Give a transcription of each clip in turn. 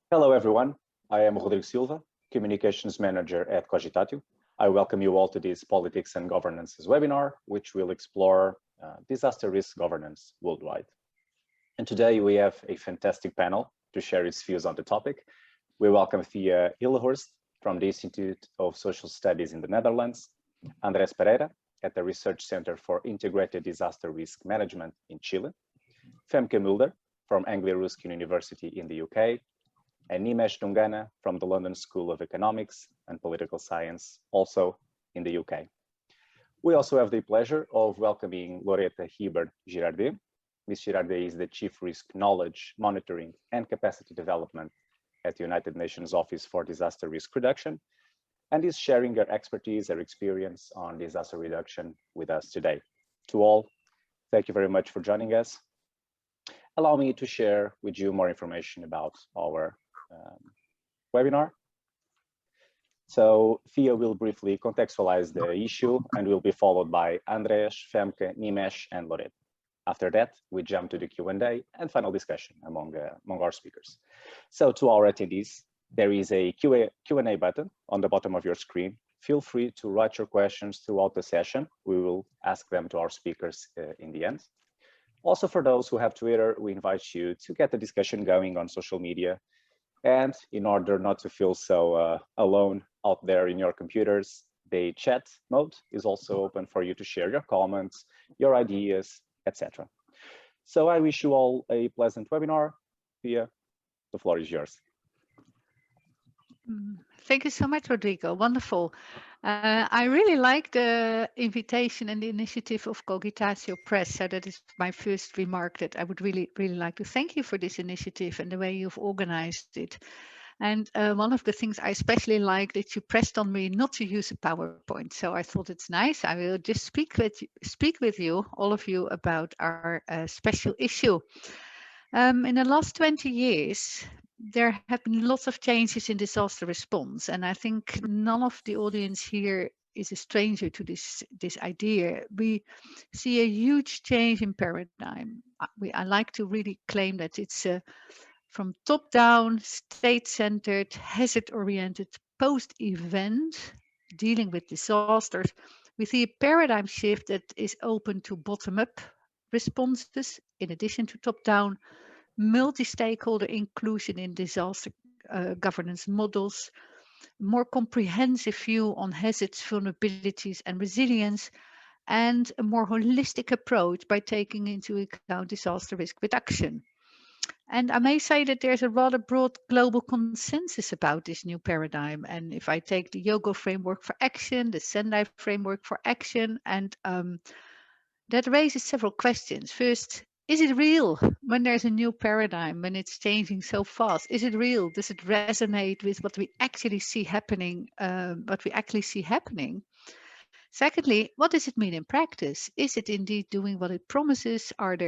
Hello, everyone. I am Rodrigo Silva, Communications Manager at Cogitatio. I welcome you all to this Politics and Governance's webinar, which will explore disaster risk governance worldwide. And today we have a fantastic panel to share its views on the topic. We welcome Thea Hilhorst from the Institute of Social Studies in the Netherlands, Andrés Pereira at the Research Center for Integrated Disaster Risk Management in Chile, Femke Mulder from Anglia Ruskin University in the UK, and Nimesh Dhungana from the London School of Economics and Political Science, also in the UK. We also have the pleasure of welcoming Loretta Hieber Girardet. Ms. Girardet is the Chief Risk Knowledge, Monitoring and Capacity Development at the United Nations Office for Disaster Risk Reduction, and is sharing her expertise, her experience on disaster reduction with us today. To all, thank you very much for joining us. Allow me to share with you more information about our webinar. So Thea will briefly contextualize the issue and will be followed by Andrés, Femke, Nimesh, and Loretta. After that, we jump to the Q&A and final discussion among our speakers. So to our attendees, there is a Q&A button on the bottom of your screen. Feel free to write your questions throughout the session. We will ask them to our speakers in the end. Also, for those who have Twitter, we invite you to get the discussion going on social media. And in order not to feel so alone out there in your computers, the chat mode is also open for you to share your comments, your ideas, etc. So I wish you all a pleasant webinar. Thea, the floor is yours. Thank you so much, Rodrigo. Wonderful. I really like the invitation and the initiative of Cogitatio Press. So that is my first remark, that I would really like to thank you for this initiative and the way you've organized it. And one of the things I especially like that you pressed on me not to use a PowerPoint. So I thought it's nice. I will just speak with you, all of you, about our special issue. In the last 20 years, there have been lots of changes in disaster response, and I think none of the audience here is a stranger to this idea. We see a huge change in paradigm. I like to really claim that it's from top-down, state-centered, hazard-oriented, post-event, dealing with disasters. We see a paradigm shift that is open to bottom-up responses in addition to top-down, multi-stakeholder inclusion in disaster governance models, more comprehensive view on hazards, vulnerabilities and resilience, and a more holistic approach by taking into account disaster risk reduction. And I may say that there's a rather broad global consensus about this new paradigm. And if I take the Yogo framework for action, the Sendai framework for action, and that raises several questions. First, is it real when there's a new paradigm, when it's changing so fast? Is it real? Does it resonate with what we actually see happening? Secondly, what does it mean in practice? Is it indeed doing what it promises? What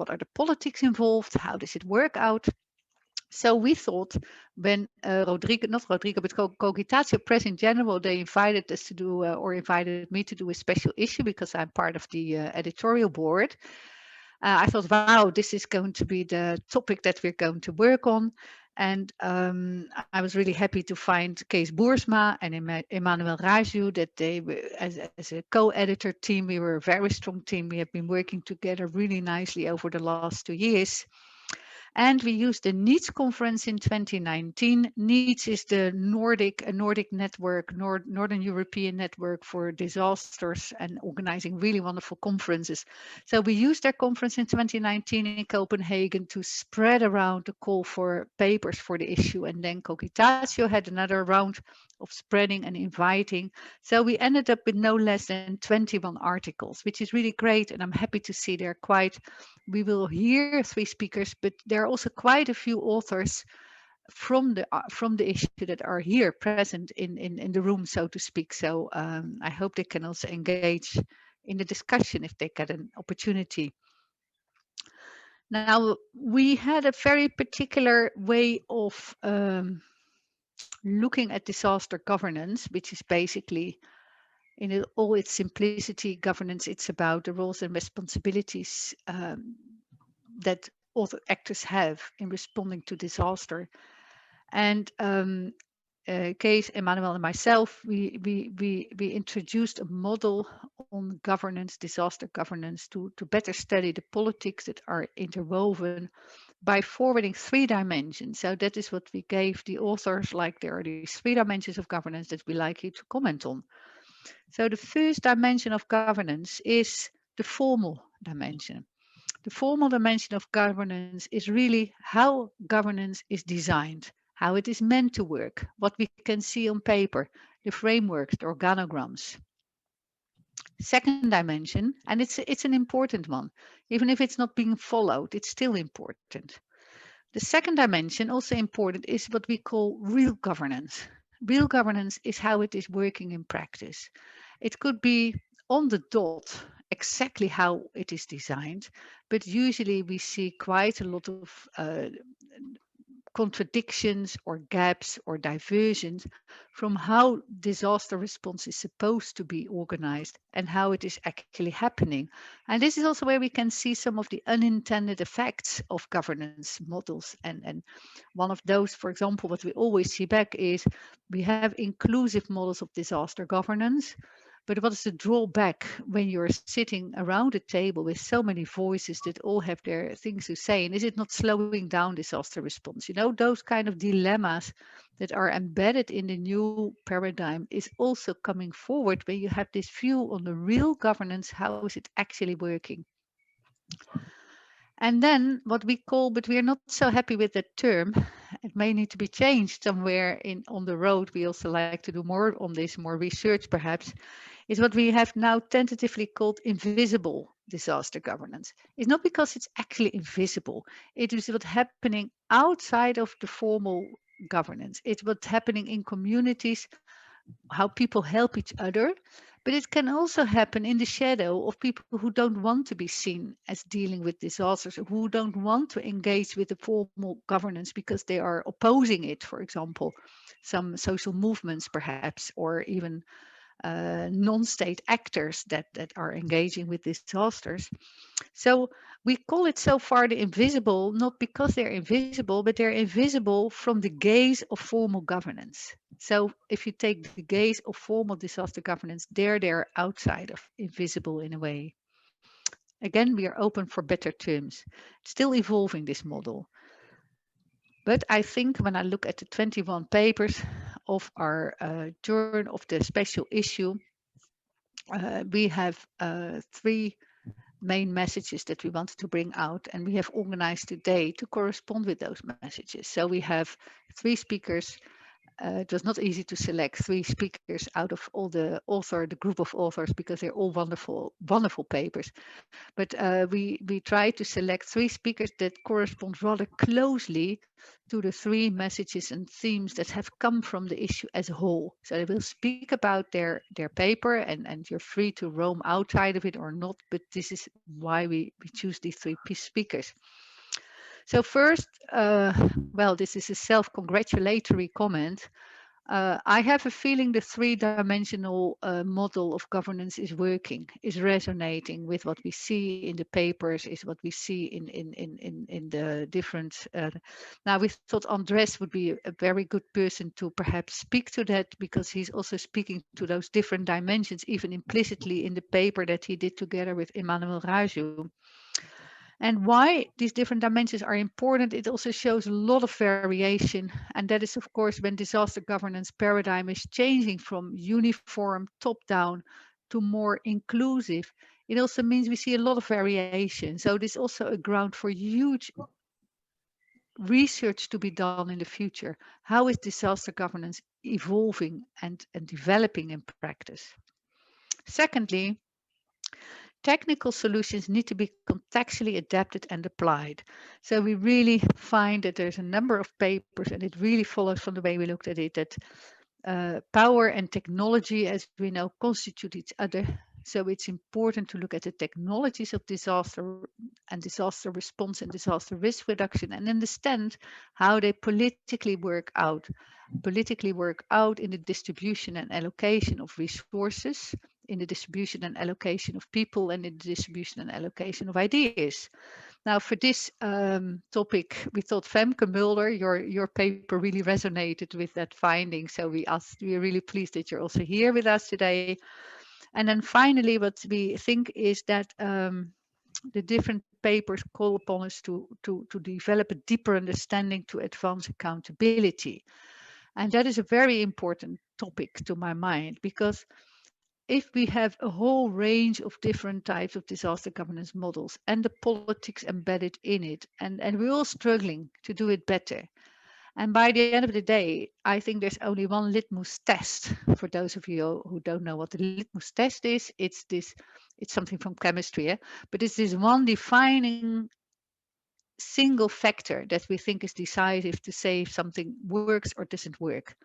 are the politics involved? How does it work out? So we thought when Cogitatio Press in general, they invited us to do, or invited me to do a special issue because I'm part of the editorial board. I thought, wow, this is going to be the topic that we're going to work on. And I was really happy to find Kees Boersma and Emmanuel Raju, that they were, as a co-editor team, we were a very strong team. We have been working together really nicely over the last 2 years. And we used the NEEDS conference in 2019. NEEDS is the Nordic network, Northern European network for disasters and organizing really wonderful conferences. So we used their conference in 2019 in Copenhagen to spread around the call for papers for the issue. And then Cogitatio had another round of spreading and inviting. So we ended up with no less than 21 articles, which is really great. And I'm happy to see we will hear 3 speakers, but there are also quite a few authors from the issue that are here present in the room, so to speak. So I hope they can also engage in the discussion if they get an opportunity. Now, we had a very particular way of looking at disaster governance, which is basically, in all its simplicity, governance. It's about the roles and responsibilities that all the actors have in responding to disaster. And Kees, Emmanuel, and myself, we introduced a model on governance, disaster governance, to better study the politics that are interwoven by forwarding 3 dimensions. So that is what we gave the authors, like there are these 3 dimensions of governance that we like you to comment on. So the first dimension of governance is the formal dimension. The formal dimension of governance is really how governance is designed, how it is meant to work, what we can see on paper, the frameworks, the organograms. Second dimension, and it's an important one, even if it's not being followed, it's still important. The second dimension, also important, is what we call real governance. Real governance is how it is working in practice. It could be on the dot, exactly how it is designed, but usually we see quite a lot of contradictions or gaps or diversions from how disaster response is supposed to be organized and how it is actually happening. And this is also where we can see some of the unintended effects of governance models. And one of those, for example, what we always see back is we have inclusive models of disaster governance. But what is the drawback when you're sitting around a table with so many voices that all have their things to say? And is it not slowing down disaster response? You know, those kind of dilemmas that are embedded in the new paradigm is also coming forward when you have this view on the real governance. How is it actually working? And then what we call, but we are not so happy with that term. It may need to be changed somewhere in on the road. We also like to do more on this, more research perhaps, is what we have now tentatively called invisible disaster governance. It's not because it's actually invisible. It is what's happening outside of the formal governance. It's what's happening in communities, how people help each other, but it can also happen in the shadow of people who don't want to be seen as dealing with disasters, who don't want to engage with the formal governance because they are opposing it, for example, some social movements perhaps, or even non-state actors that are engaging with disasters. So we call it so far the invisible, not because they're invisible, but they're invisible from the gaze of formal governance. So if you take the gaze of formal disaster governance, they're outside of invisible in a way. Again, we are open for better terms. Still evolving this model. But I think when I look at the 21 papers of our journal of the special issue, we have 3 main messages that we wanted to bring out, and we have organized today to correspond with those messages. So we have 3 speakers. It was not easy to select 3 speakers out of all the group of authors, because they're all wonderful, wonderful papers. But we tried to select 3 speakers that correspond rather closely to the 3 messages and themes that have come from the issue as a whole. So they will speak about their paper, and you're free to roam outside of it or not, but this is why we choose these 3 speakers. So first, well, this is a self-congratulatory comment. I have a feeling the 3-dimensional model of governance is working, is resonating with what we see in the papers, is what we see in the different. Now, we thought Andrés would be a very good person to perhaps speak to that, because he's also speaking to those different dimensions, even implicitly in the paper that he did together with Emmanuel Raju. And why these different dimensions are important, it also shows a lot of variation. And that is, of course, when disaster governance paradigm is changing from uniform top-down to more inclusive. It also means we see a lot of variation. So this is also a ground for huge research to be done in the future. How is disaster governance evolving and developing in practice? Secondly, technical solutions need to be contextually adapted and applied. So we really find that there's a number of papers, and it really follows from the way we looked at it, that power and technology, as we know, constitute each other. So it's important to look at the technologies of disaster and disaster response and disaster risk reduction, and understand how they politically work out in the distribution and allocation of resources in the distribution and allocation of people and in the distribution and allocation of ideas. Now, for this topic, we thought Femke Mulder, your paper really resonated with that finding. So we're really pleased that you're also here with us today. And then finally, what we think is that the different papers call upon us to develop a deeper understanding to advance accountability. And that is a very important topic to my mind, because if we have a whole range of different types of disaster governance models and the politics embedded in it, and we're all struggling to do it better. And by the end of the day, I think there's only one litmus test. For those of you who don't know what the litmus test is, it's something from chemistry, but it's this one defining single factor that we think is decisive to say if something works or doesn't work.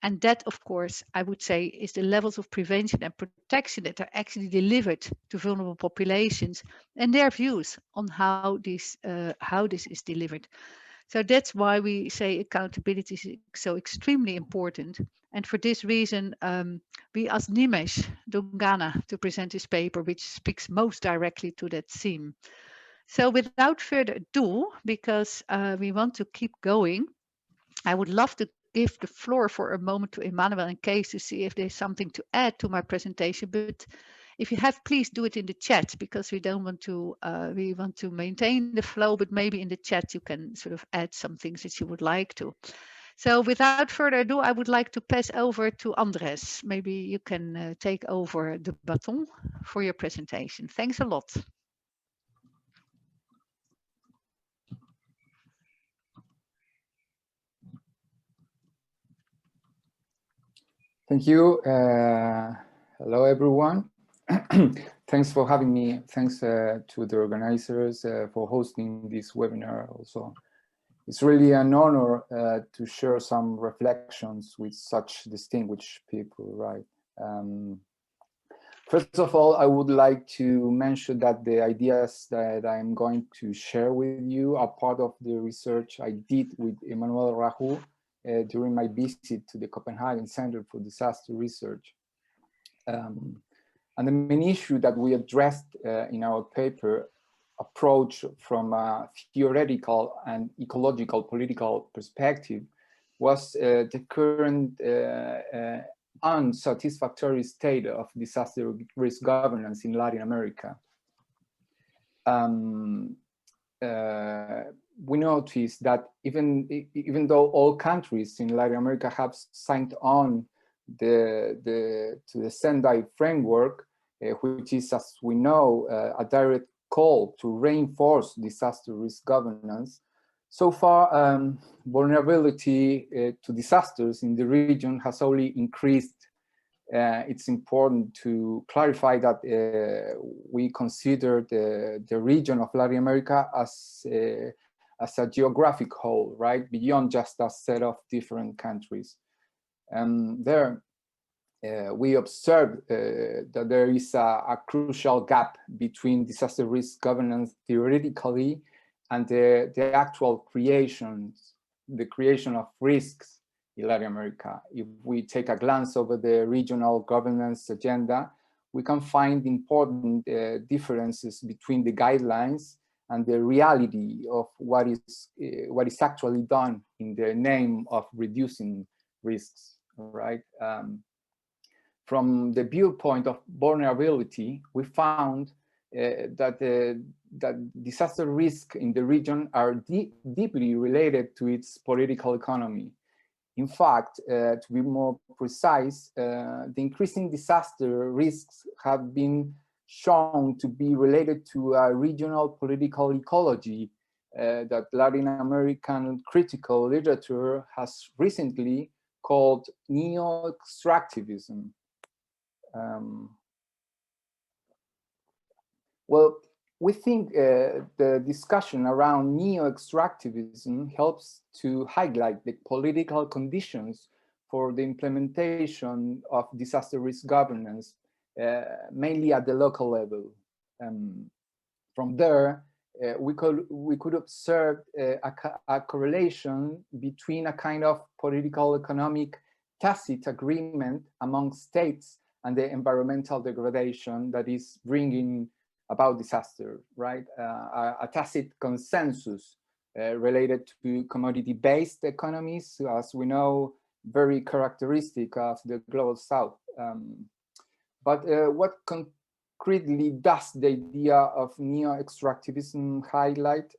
And that, of course, I would say is the levels of prevention and protection that are actually delivered to vulnerable populations and their views on how this is delivered. So that's why we say accountability is so extremely important. And for this reason, we asked Nimesh Dhungana to present his paper, which speaks most directly to that theme. So without further ado, because we want to keep going, I would love to give the floor for a moment to Emmanuel and Case to see if there's something to add to my presentation. But if you have, please do it in the chat, because we don't want to, we want to maintain the flow, but maybe in the chat you can sort of add some things that you would like to. So without further ado, I would like to pass over to Andrés. Maybe you can take over the baton for your presentation. Thanks a lot. Thank you. Hello, everyone. Thanks for having me. Thanks to the organizers for hosting this webinar also. It's really an honor to share some reflections with such distinguished people, right? First of all, I would like to mention that the ideas that I'm going to share with you are part of the research I did with Emmanuel Rahu during my visit to the Copenhagen Center for Disaster Research. And the main issue that we addressed in our paper approach from a theoretical and ecological political perspective was the current unsatisfactory state of disaster risk governance in Latin America. We noticed that even though all countries in Latin America have signed on to the Sendai framework, which is, as we know, a direct call to reinforce disaster risk governance, so far vulnerability to disasters in the region has only increased. It's important to clarify that we consider the region of Latin America as a geographic whole, right? Beyond just a set of different countries. There, we observed that there is a crucial gap between disaster risk governance theoretically and the actual creation of risks in Latin America. If we take a glance over the regional governance agenda, we can find important differences between the guidelines and the reality of what is actually done in the name of reducing risks, right? From the viewpoint of vulnerability, we found that disaster risk in the region are deeply related to its political economy. In fact, to be more precise, the increasing disaster risks have been shown to be related to a regional political ecology that Latin American critical literature has recently called neo-extractivism. Well, we think the discussion around neo-extractivism helps to highlight the political conditions for the implementation of disaster risk governance, mainly at the local level. From there, we could observe a correlation between a kind of political economic tacit agreement among states and the environmental degradation that is bringing about disaster, right? A tacit consensus related to commodity-based economies, as we know, very characteristic of the global South. But what concretely does the idea of neo-extractivism highlight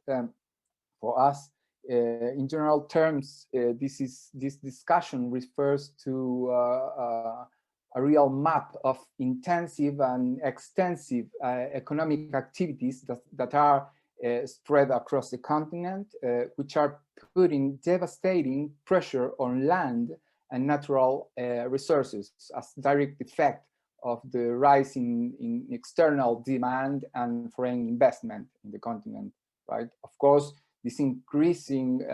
for us? In general terms, this discussion refers to a real map of intensive and extensive economic activities that are spread across the continent, which are putting devastating pressure on land and natural resources as direct effect of the rise in external demand and foreign investment in the continent, right? Of course, this increasing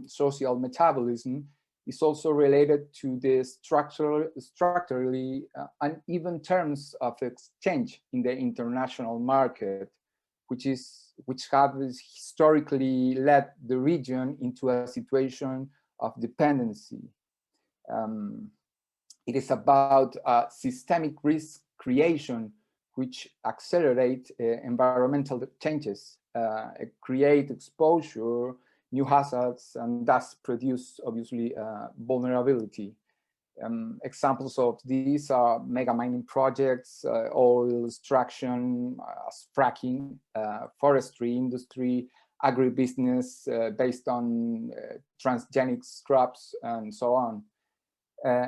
social metabolism is also related to the structurally uneven terms of exchange in the international market, which have historically led the region into a situation of dependency. It is about systemic risk creation, which accelerate environmental changes, create exposure, new hazards, and thus produce, obviously, vulnerability. Examples of these are mega mining projects, oil extraction, fracking, forestry industry, agribusiness based on transgenic scraps, and so on.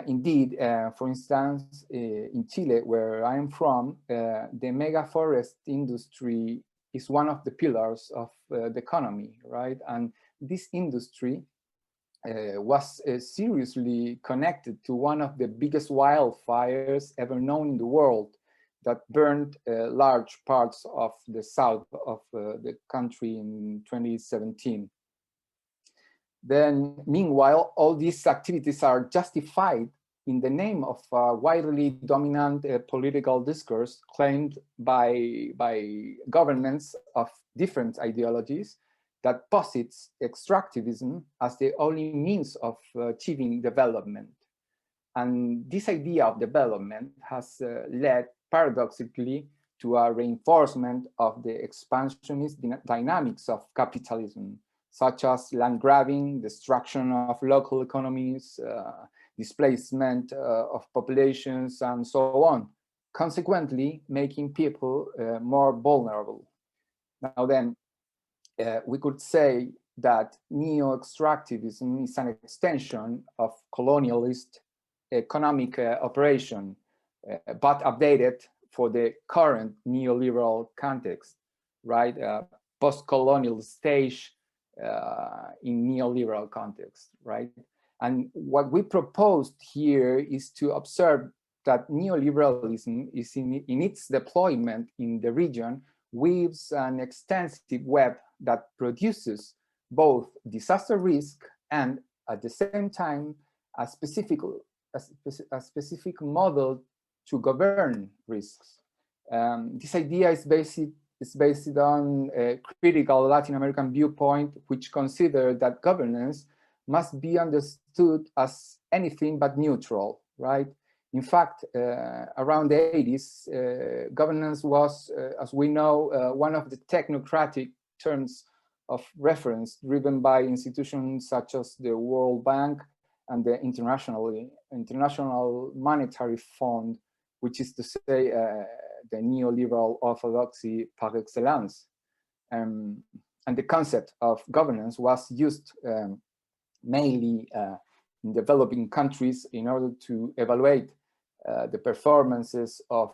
Indeed, for instance, in Chile, where I am from, the mega forest industry is one of the pillars of the economy, right? And this industry was seriously connected to one of the biggest wildfires ever known in the world that burned large parts of the south of the country in 2017. Then, meanwhile, all these activities are justified in the name of a widely dominant political discourse claimed by governments of different ideologies that posits extractivism as the only means of achieving development. And this idea of development has led, paradoxically, to a reinforcement of the expansionist dynamics of capitalism, such as land grabbing, destruction of local economies, displacement of populations, and so on, consequently making people more vulnerable. Now then, we could say that neo-extractivism is an extension of colonialist economic operation, but updated for the current neoliberal context, right? Post-colonial stage in neoliberal context, right? And what we proposed here is to observe that neoliberalism is in its deployment in the region weaves an extensive web that produces both disaster risk and at the same time a specific model to govern risks. This idea is based on a critical Latin American viewpoint, which considers that governance must be understood as anything but neutral, right? In fact, around the 80s, governance was, as we know, one of the technocratic terms of reference driven by institutions such as the World Bank and the International Monetary Fund, which is to say the neoliberal orthodoxy par excellence. And the concept of governance was used mainly in developing countries in order to evaluate the performances of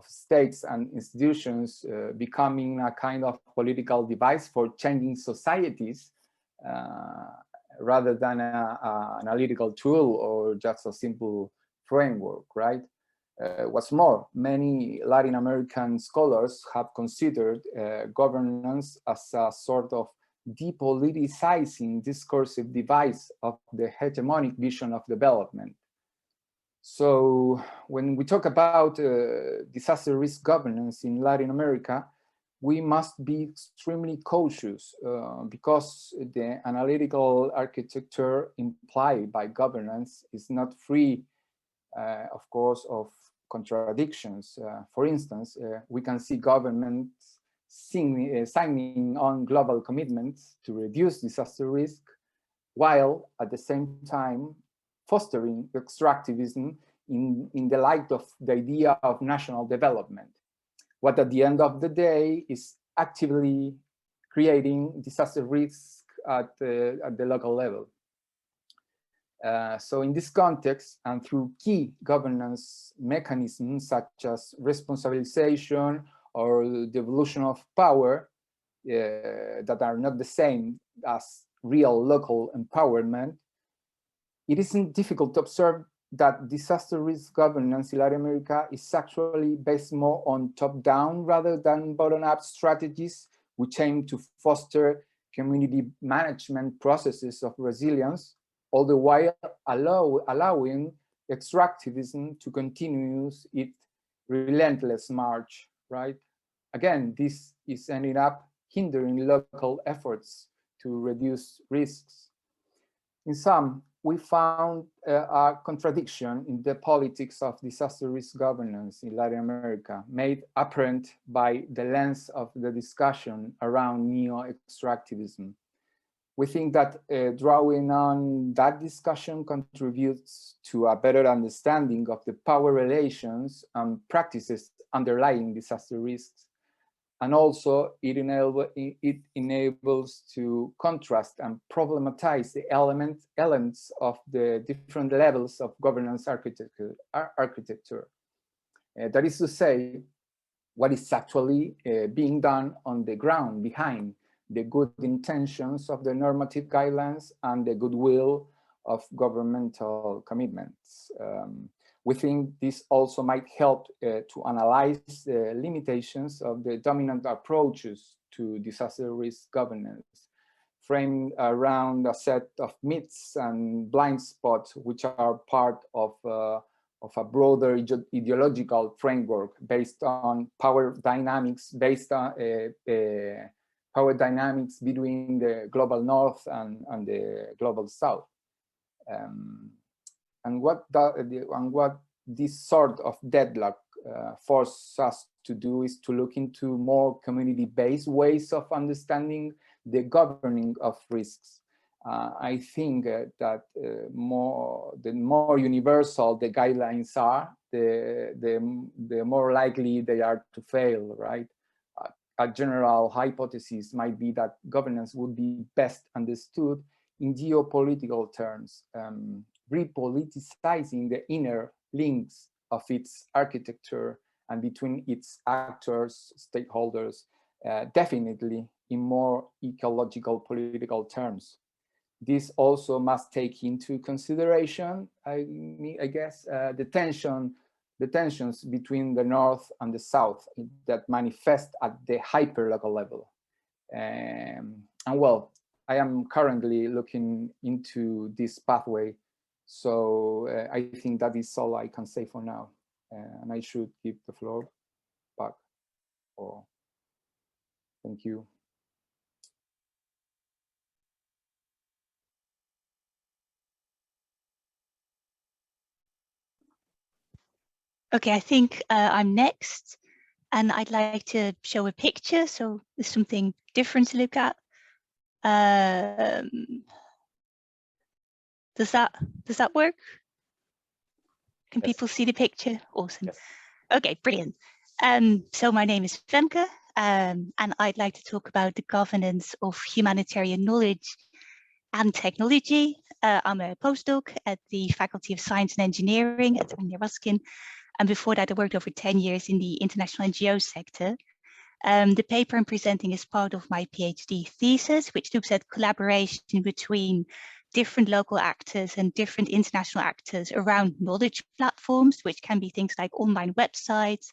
states and institutions, becoming a kind of political device for changing societies rather than an analytical tool or just a simple framework, right? What's more, many Latin American scholars have considered governance as a sort of depoliticizing discursive device of the hegemonic vision of development. So when we talk about disaster risk governance in Latin America, we must be extremely cautious because the analytical architecture implied by governance is not free of course, of contradictions. For instance, we can see governments signing on global commitments to reduce disaster risk, while at the same time fostering extractivism in the light of the idea of national development. What at the end of the day is actively creating disaster risk at the local level. So in this context, and through key governance mechanisms such as responsabilization or the evolution of power that are not the same as real local empowerment, it isn't difficult to observe that disaster risk governance in Latin America is actually based more on top-down rather than bottom-up strategies, which aim to foster community management processes of resilience, all the while allowing extractivism to continue its relentless march, right? Again, this is ending up hindering local efforts to reduce risks. In sum, we found a contradiction in the politics of disaster risk governance in Latin America, made apparent by the lens of the discussion around neo-extractivism. We think that drawing on that discussion contributes to a better understanding of the power relations and practices underlying disaster risks. And also it enables to contrast and problematize the elements of the different levels of governance architecture. That is to say, what is actually being done on the ground behind the good intentions of the normative guidelines and the goodwill of governmental commitments. We think this also might help to analyze the limitations of the dominant approaches to disaster risk governance, framed around a set of myths and blind spots, which are part of a broader ideological framework based on power dynamics, power dynamics between the global north and the global south. And what this sort of deadlock forces us to do is to look into more community-based ways of understanding the governing of risks. I think that the more universal the guidelines are, the more likely they are to fail, right? A general hypothesis might be that governance would be best understood in geopolitical terms, repoliticizing the inner links of its architecture and between its actors, stakeholders, definitely in more ecological political terms. This also must take into consideration, I guess, the tensions between the North and the South that manifest at the hyperlocal level. And well, I am currently looking into this pathway. So I think that is all I can say for now. And I should give the floor back. Thank you. Okay, I think I'm next, and I'd like to show a picture. So there's something different to look at. Does that work? Can people see the picture? Awesome. Yes. Okay, brilliant. So my name is Femke, and I'd like to talk about the governance of humanitarian knowledge and technology. I'm a postdoc at the Faculty of Science and Engineering at Ruskin. And before that, I worked over 10 years in the international NGO sector. The paper I'm presenting is part of my PhD thesis, which looks at collaboration between different local actors and different international actors around knowledge platforms, which can be things like online websites,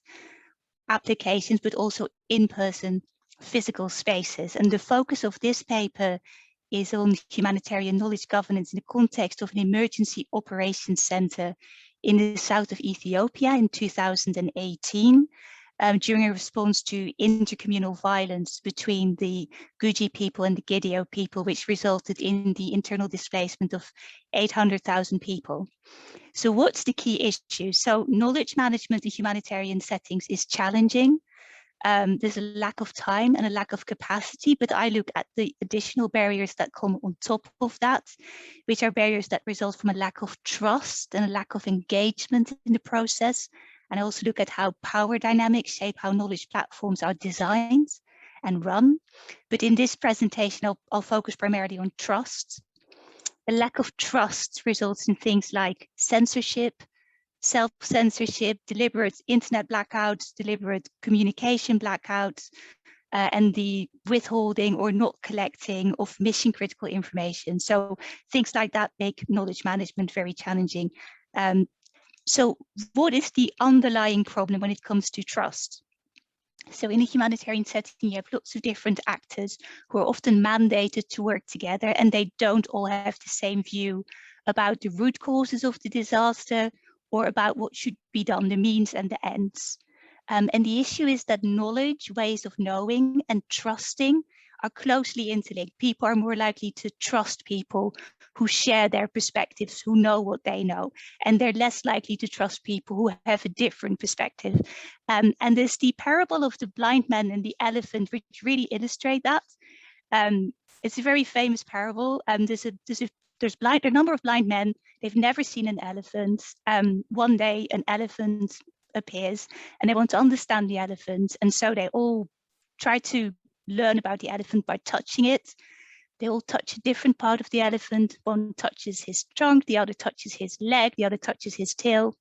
applications, but also in-person physical spaces. And the focus of this paper is on humanitarian knowledge governance in the context of an emergency operations center in the south of Ethiopia in 2018. during a response to intercommunal violence between the Guji people and the Gidio people, which resulted in the internal displacement of 800,000 people. So what's the key issue? So knowledge management in humanitarian settings is challenging. There's a lack of time and a lack of capacity, but I look at the additional barriers that come on top of that, which are barriers that result from a lack of trust and a lack of engagement in the process. And I also look at how power dynamics shape how knowledge platforms are designed and run. But in this presentation, I'll focus primarily on trust. A lack of trust results in things like censorship, self-censorship, deliberate internet blackouts, deliberate communication blackouts, and the withholding or not collecting of mission critical information. So things like that make knowledge management very challenging. So what is the underlying problem when it comes to trust? So in a humanitarian setting, you have lots of different actors who are often mandated to work together, and they don't all have the same view about the root causes of the disaster or about what should be done, the means and the ends. And the issue is that knowledge, ways of knowing and trusting are closely interlinked. People are more likely to trust people who share their perspectives, who know what they know, and they're less likely to trust people who have a different perspective. And there's the parable of the blind man and the elephant, which really illustrate that. It's a very famous parable. There's a number of blind men. They've never seen an elephant. One day an elephant appears and they want to understand the elephant. And so they all try to learn about the elephant by touching it. They all touch a different part of the elephant. One touches his trunk, the other touches his leg, the other touches his tail.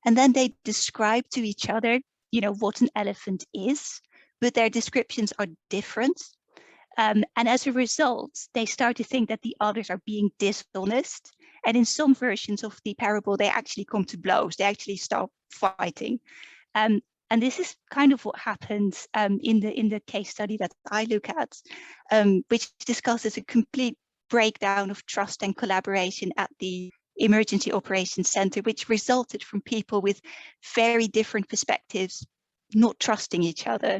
And then they describe to each other, you know, what an elephant is, but their descriptions are different. And as a result, they start to think that the others are being dishonest. And in some versions of the parable, they actually come to blows. They actually start fighting. And this is kind of what happens in the case study that I look at, which discusses a complete breakdown of trust and collaboration at the Emergency Operations Center, which resulted from people with very different perspectives not trusting each other.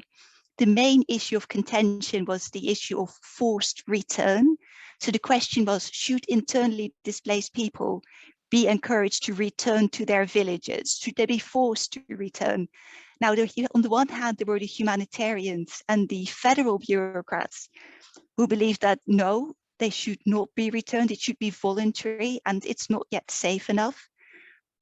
The main issue of contention was the issue of forced return. So the question was, should internally displaced people be encouraged to return to their villages? Should they be forced to return? Now, on the one hand, there were the humanitarians and the federal bureaucrats who believed that no, they should not be returned. It should be voluntary and it's not yet safe enough.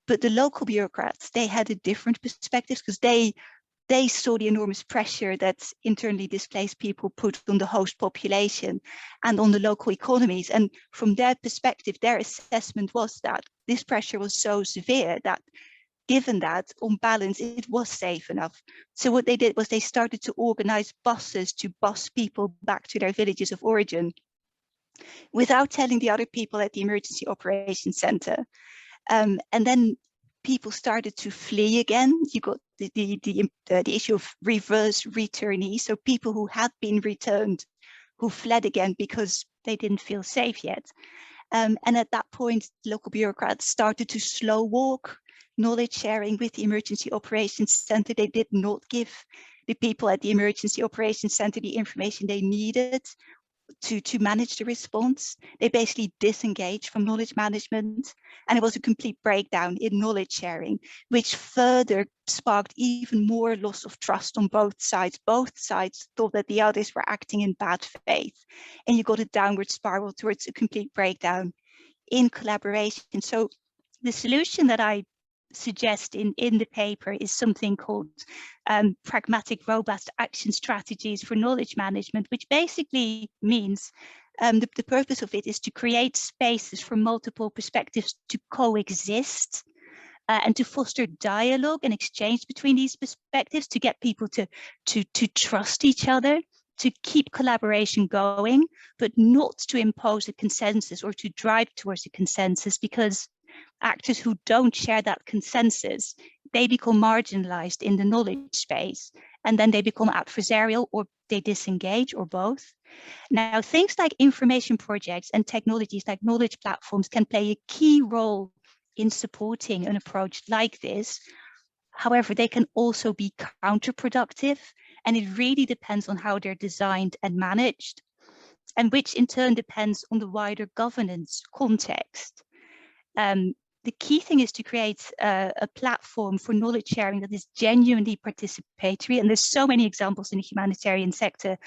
But the local bureaucrats, they had a different perspective because they saw the enormous pressure that internally displaced people put on the host population and on the local economies. And from their perspective, their assessment was that this pressure was so severe that given that, on balance, it was safe enough. So what they did was they started to organize buses to bus people back to their villages of origin without telling the other people at the Emergency Operations Center. And then people started to flee again. You got the issue of reverse returnees, so people who had been returned, who fled again because they didn't feel safe yet. And at that point, local bureaucrats started to slow walk knowledge sharing with the Emergency Operations Center. They did not give the people at the Emergency Operations Center the information they needed to manage the response. They basically disengaged from knowledge management, and it was a complete breakdown in knowledge sharing, which further sparked even more loss of trust on both sides. Both sides thought that the others were acting in bad faith, and you got a downward spiral towards a complete breakdown in collaboration. So the solution that I suggest in the paper is something called pragmatic robust action strategies for knowledge management, which basically means the purpose of it is to create spaces for multiple perspectives to coexist and to foster dialogue and exchange between these perspectives, to get people to trust each other, to keep collaboration going, but not to impose a consensus or to drive towards a consensus, because actors who don't share that consensus, they become marginalized in the knowledge space, and then they become adversarial or they disengage, or both. Now, things like information projects and technologies like knowledge platforms can play a key role in supporting an approach like this. However, they can also be counterproductive, and it really depends on how they're designed and managed, and which in turn depends on the wider governance context. The key thing is to create a platform for knowledge sharing that is genuinely participatory. And there's so many examples in the humanitarian sector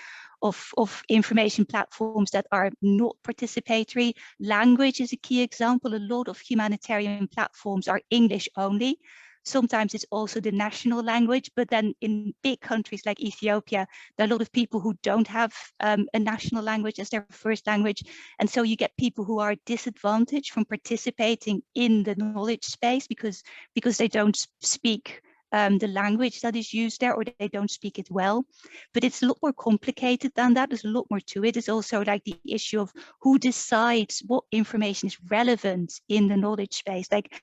of information platforms that are not participatory. Language is a key example. A lot of humanitarian platforms are English only. Sometimes it's also the national language, but then in big countries like Ethiopia, there are a lot of people who don't have a national language as their first language. And so you get people who are disadvantaged from participating in the knowledge space because they don't speak the language that is used there, or they don't speak it well. But it's a lot more complicated than that. There's a lot more to it. It's also like the issue of who decides what information is relevant in the knowledge space. Like,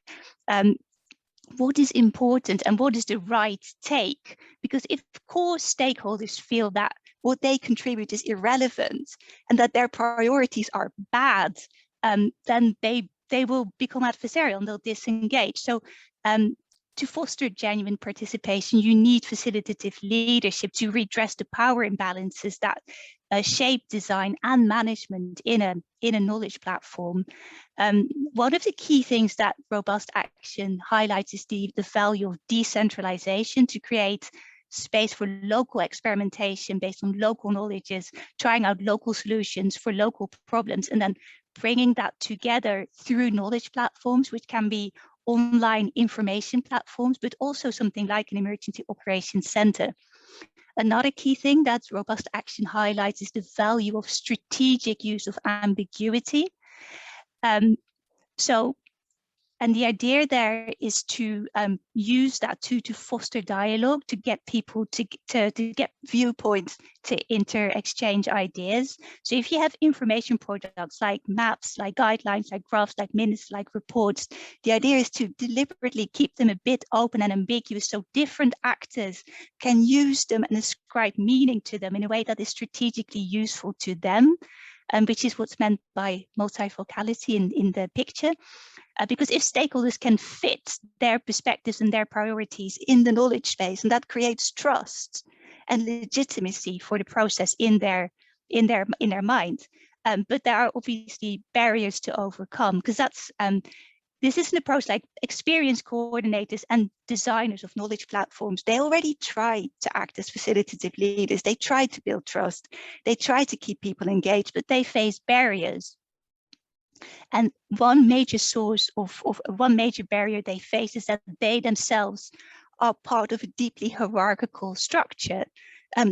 what is important and what is the right take? Because if core stakeholders feel that what they contribute is irrelevant and that their priorities are bad, then they will become adversarial and they'll disengage. So to foster genuine participation, you need facilitative leadership to redress the power imbalances that shape design and management in a knowledge platform. One of the key things that robust action highlights is the value of decentralization to create space for local experimentation based on local knowledges, trying out local solutions for local problems, and then bringing that together through knowledge platforms, which can be online information platforms, but also something like an emergency operations center. Another key thing that robust action highlights is the value of strategic use of ambiguity. And the idea there is to use that to foster dialogue, to get people to get viewpoints, to exchange ideas. So if you have information products like maps, like guidelines, like graphs, like minutes, like reports, the idea is to deliberately keep them a bit open and ambiguous so different actors can use them and ascribe meaning to them in a way that is strategically useful to them, which is what's meant by multifocality in the picture. Because if stakeholders can fit their perspectives and their priorities in the knowledge space, and that creates trust and legitimacy for the process in their mind. But there are obviously barriers to overcome, because that's this is an approach like experienced coordinators and designers of knowledge platforms. They already try to act as facilitative leaders. They try to build trust. They try to keep people engaged, but they face barriers. And one major barrier they face is that they themselves are part of a deeply hierarchical structure.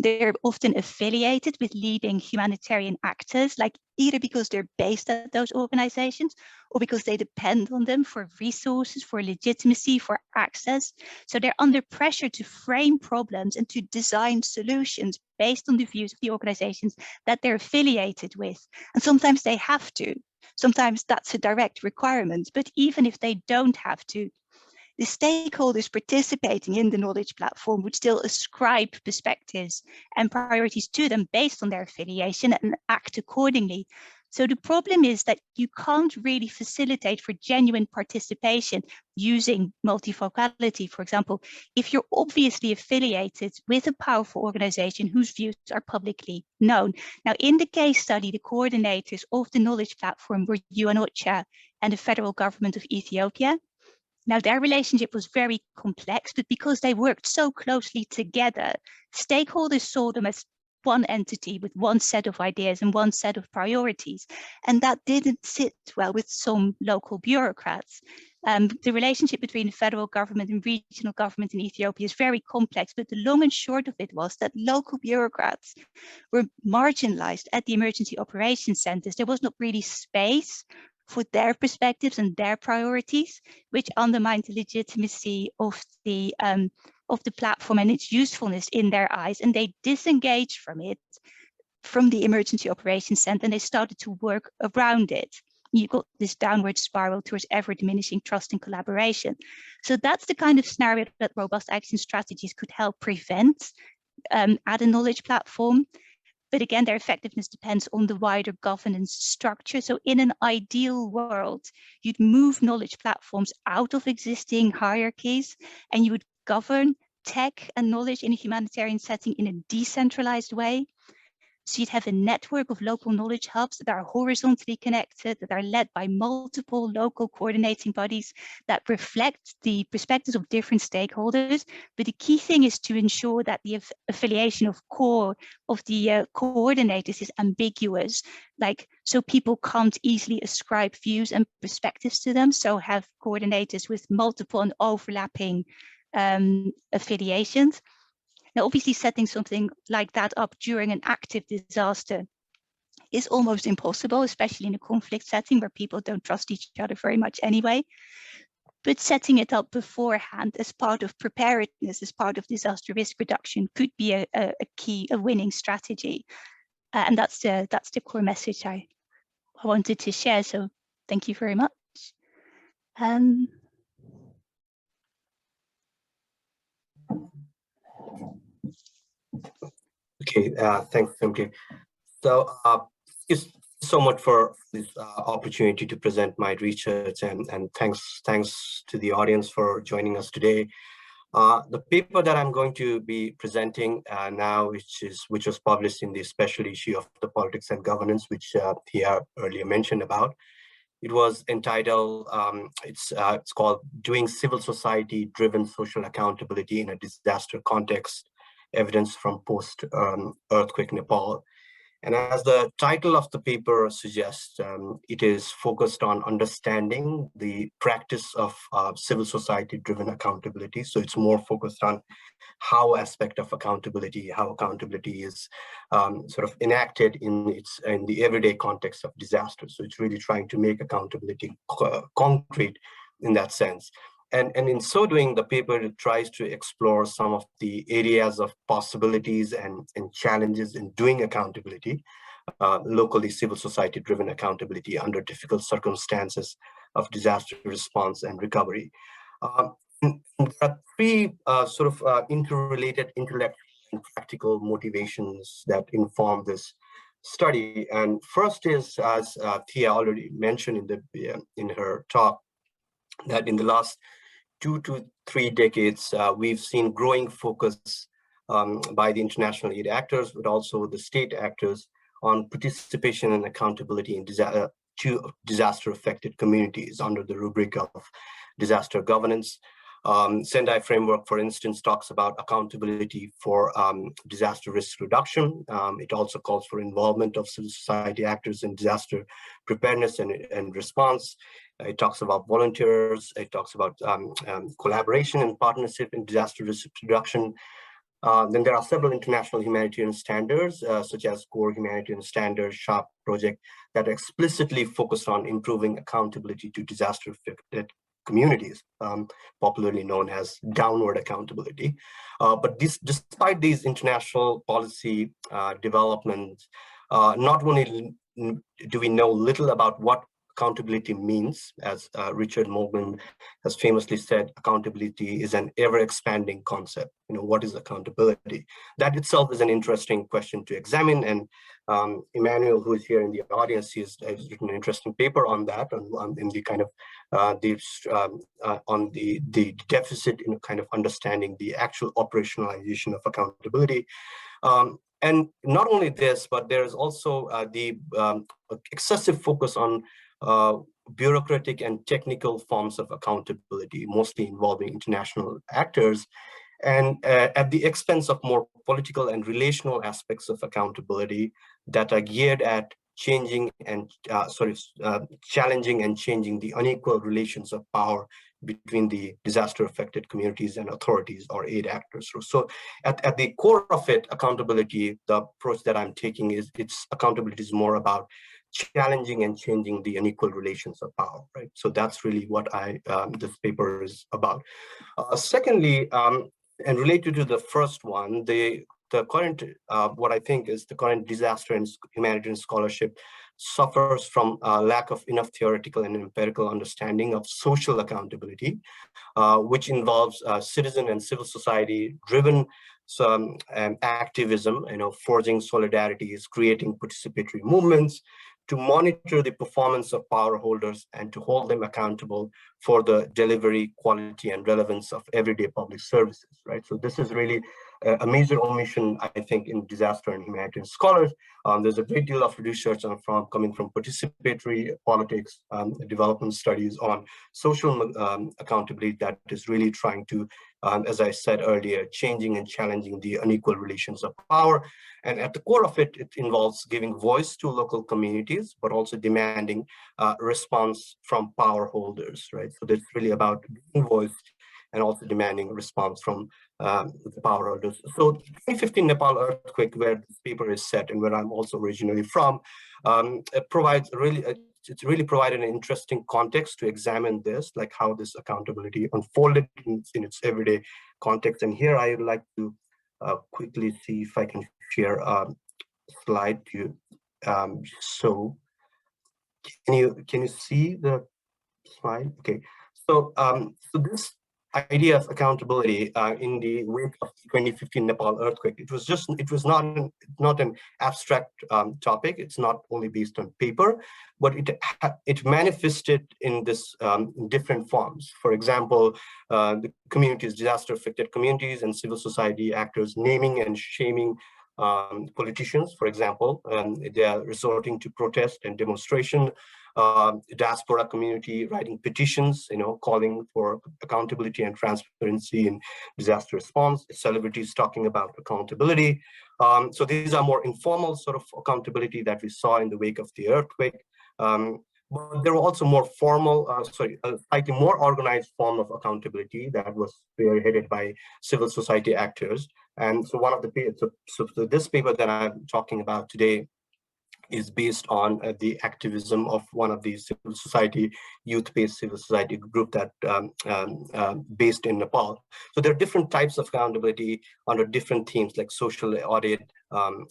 They're often affiliated with leading humanitarian actors, like either because they're based at those organizations or because they depend on them for resources, for legitimacy, for access. So they're under pressure to frame problems and to design solutions based on the views of the organizations that they're affiliated with. And sometimes they have to. Sometimes that's a direct requirement, but even if they don't have to, the stakeholders participating in the knowledge platform would still ascribe perspectives and priorities to them based on their affiliation and act accordingly. So the problem is that you can't really facilitate for genuine participation using multifocality, for example, if you're obviously affiliated with a powerful organization whose views are publicly known. Now, in the case study, the coordinators of the knowledge platform were UNOCHA and the federal government of Ethiopia. Now, their relationship was very complex, but because they worked so closely together, stakeholders saw them as one entity with one set of ideas and one set of priorities. And that didn't sit well with some local bureaucrats. The relationship between the federal government and regional government in Ethiopia is very complex, but the long and short of it was that local bureaucrats were marginalized at the emergency operations centers. There was not really space for their perspectives and their priorities, which undermined the legitimacy of the platform and its usefulness in their eyes. And they disengaged from it, from the emergency operations center, and they started to work around it. You got this downward spiral towards ever diminishing trust and collaboration. So that's the kind of scenario that robust action strategies could help prevent at a knowledge platform. But again, their effectiveness depends on the wider governance structure. So in an ideal world, you'd move knowledge platforms out of existing hierarchies and you would govern tech and knowledge in a humanitarian setting in a decentralized way. So you'd have a network of local knowledge hubs that are horizontally connected, that are led by multiple local coordinating bodies that reflect the perspectives of different stakeholders. But the key thing is to ensure that the affiliation of the coordinators is ambiguous, so people can't easily ascribe views and perspectives to them. So have coordinators with multiple and overlapping affiliations. Now, obviously, setting something like that up during an active disaster is almost impossible, especially in a conflict setting where people don't trust each other very much anyway. But setting it up beforehand as part of preparedness, as part of disaster risk reduction, could be a winning strategy. And that's the core message I wanted to share. So thank you very much. Okay, thanks, Femke. So thank you so much for this opportunity to present my research, and thanks to the audience for joining us today. The paper that I'm going to be presenting now, which was published in the special issue of the Politics and Governance, which Thea earlier mentioned about. It was entitled, it's called Doing Civil Society-Driven Social Accountability in a Disaster Context, Evidence from Post-Earthquake Nepal. And as the title of the paper suggests, it is focused on understanding the practice of civil society-driven accountability. So it's more focused on how accountability is sort of enacted in the everyday context of disaster. So it's really trying to make accountability concrete in that sense. And in so doing, the paper tries to explore some of the areas of possibilities and challenges in doing accountability, locally civil society-driven accountability under difficult circumstances of disaster response and recovery. There are three interrelated intellectual and practical motivations that inform this study. And first is, as Thea already mentioned in her talk, that in the last 2 to 3 decades, we've seen growing focus by the international aid actors, but also the state actors on participation and accountability in disaster-affected communities under the rubric of disaster governance. Sendai framework, for instance, talks about accountability for disaster risk reduction. It also calls for involvement of civil society actors in disaster preparedness and response. It talks about volunteers. It talks about collaboration and partnership in disaster risk reduction. Then there are several international humanitarian standards, such as Core Humanitarian Standards, SHARP project, that explicitly focus on improving accountability to disaster-affected communities, popularly known as downward accountability. But despite these international policy developments, not only do we know little about what accountability means, as Richard Morgan has famously said, accountability is an ever-expanding concept. What is accountability? That itself is an interesting question to examine. And Emmanuel, who is here in the audience, has written an interesting paper on that, in the kind of on the deficit in kind of understanding the actual operationalization of accountability. And not only this, but there is also the excessive focus on bureaucratic and technical forms of accountability, mostly involving international actors, and at the expense of more political and relational aspects of accountability that are geared at changing and challenging and changing the unequal relations of power between the disaster-affected communities and authorities or aid actors. So at the core of it, accountability, the approach that I'm taking is accountability is more about challenging and changing the unequal relations of power, right? So that's really what this paper is about. Secondly, and related to the first one, the current, what I think is the current disaster and humanitarian scholarship suffers from a lack of enough theoretical and empirical understanding of social accountability, which involves citizen and civil society driven some activism, forging solidarities, creating participatory movements, to monitor the performance of power holders and to hold them accountable for the delivery, quality, and relevance of everyday public services, right? So this is really a major omission, I think, in disaster and humanitarian scholars. There's a great deal of research coming from participatory politics, development studies on social accountability that is really trying to, as I said earlier, changing and challenging the unequal relations of power. And at the core of it, it involves giving voice to local communities, but also demanding response from power holders, right? So that's really about giving voice and also demanding a response from the power holders. So 2015 Nepal earthquake, where this paper is set and where I'm also originally from, it provides it's really provided an interesting context to examine this, like how this accountability unfolded in its everyday context. And here I would like to quickly see if I can share a slide to you. So can you see the slide? Okay. So so this idea of accountability in the wake of the 2015 Nepal earthquake, it was not an abstract topic. It's not only based on paper, but it manifested in this different forms. For example, the communities, disaster affected communities and civil society actors naming and shaming politicians, for example. They are resorting to protest and demonstration. Diaspora community writing petitions, calling for accountability and transparency in disaster response. Celebrities talking about accountability. So these are more informal sort of accountability that we saw in the wake of the earthquake. But there were also more formal, slightly more organized form of accountability that was spearheaded by civil society actors. And so one of the so this paper that I'm talking about today is based on the activism of one of these civil society, youth-based civil society group that based in Nepal. So there are different types of accountability under different themes like social audit,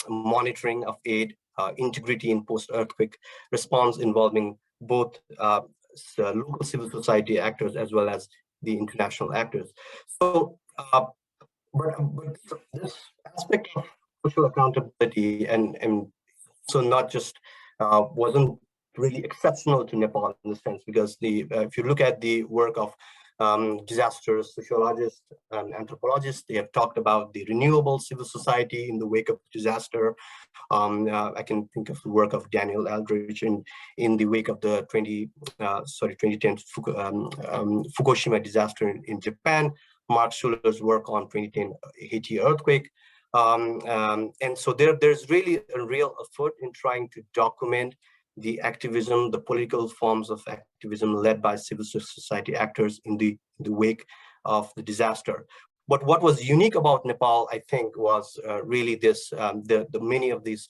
monitoring of aid, integrity in post-earthquake response involving both local civil society actors as well as the international actors. So, but this aspect of social accountability and so not just wasn't really exceptional to Nepal in the sense, because if you look at the work of disaster sociologists and anthropologists, they have talked about the renewable civil society in the wake of disaster. I can think of the work of Daniel Aldrich in the wake of the 2010 Fukushima disaster in Japan. Mark Schuller's work on 2010 Haiti earthquake. And so there's really a real effort in trying to document the activism, the political forms of activism led by civil society actors in the wake of the disaster. But what was unique about Nepal, I think, was really this, the many of these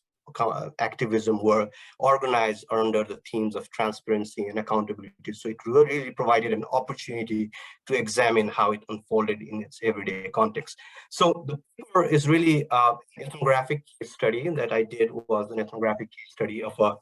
activism were organized under the themes of transparency and accountability. So it really provided an opportunity to examine how it unfolded in its everyday context. So the paper is really an ethnographic case study that I did was an ethnographic case study of a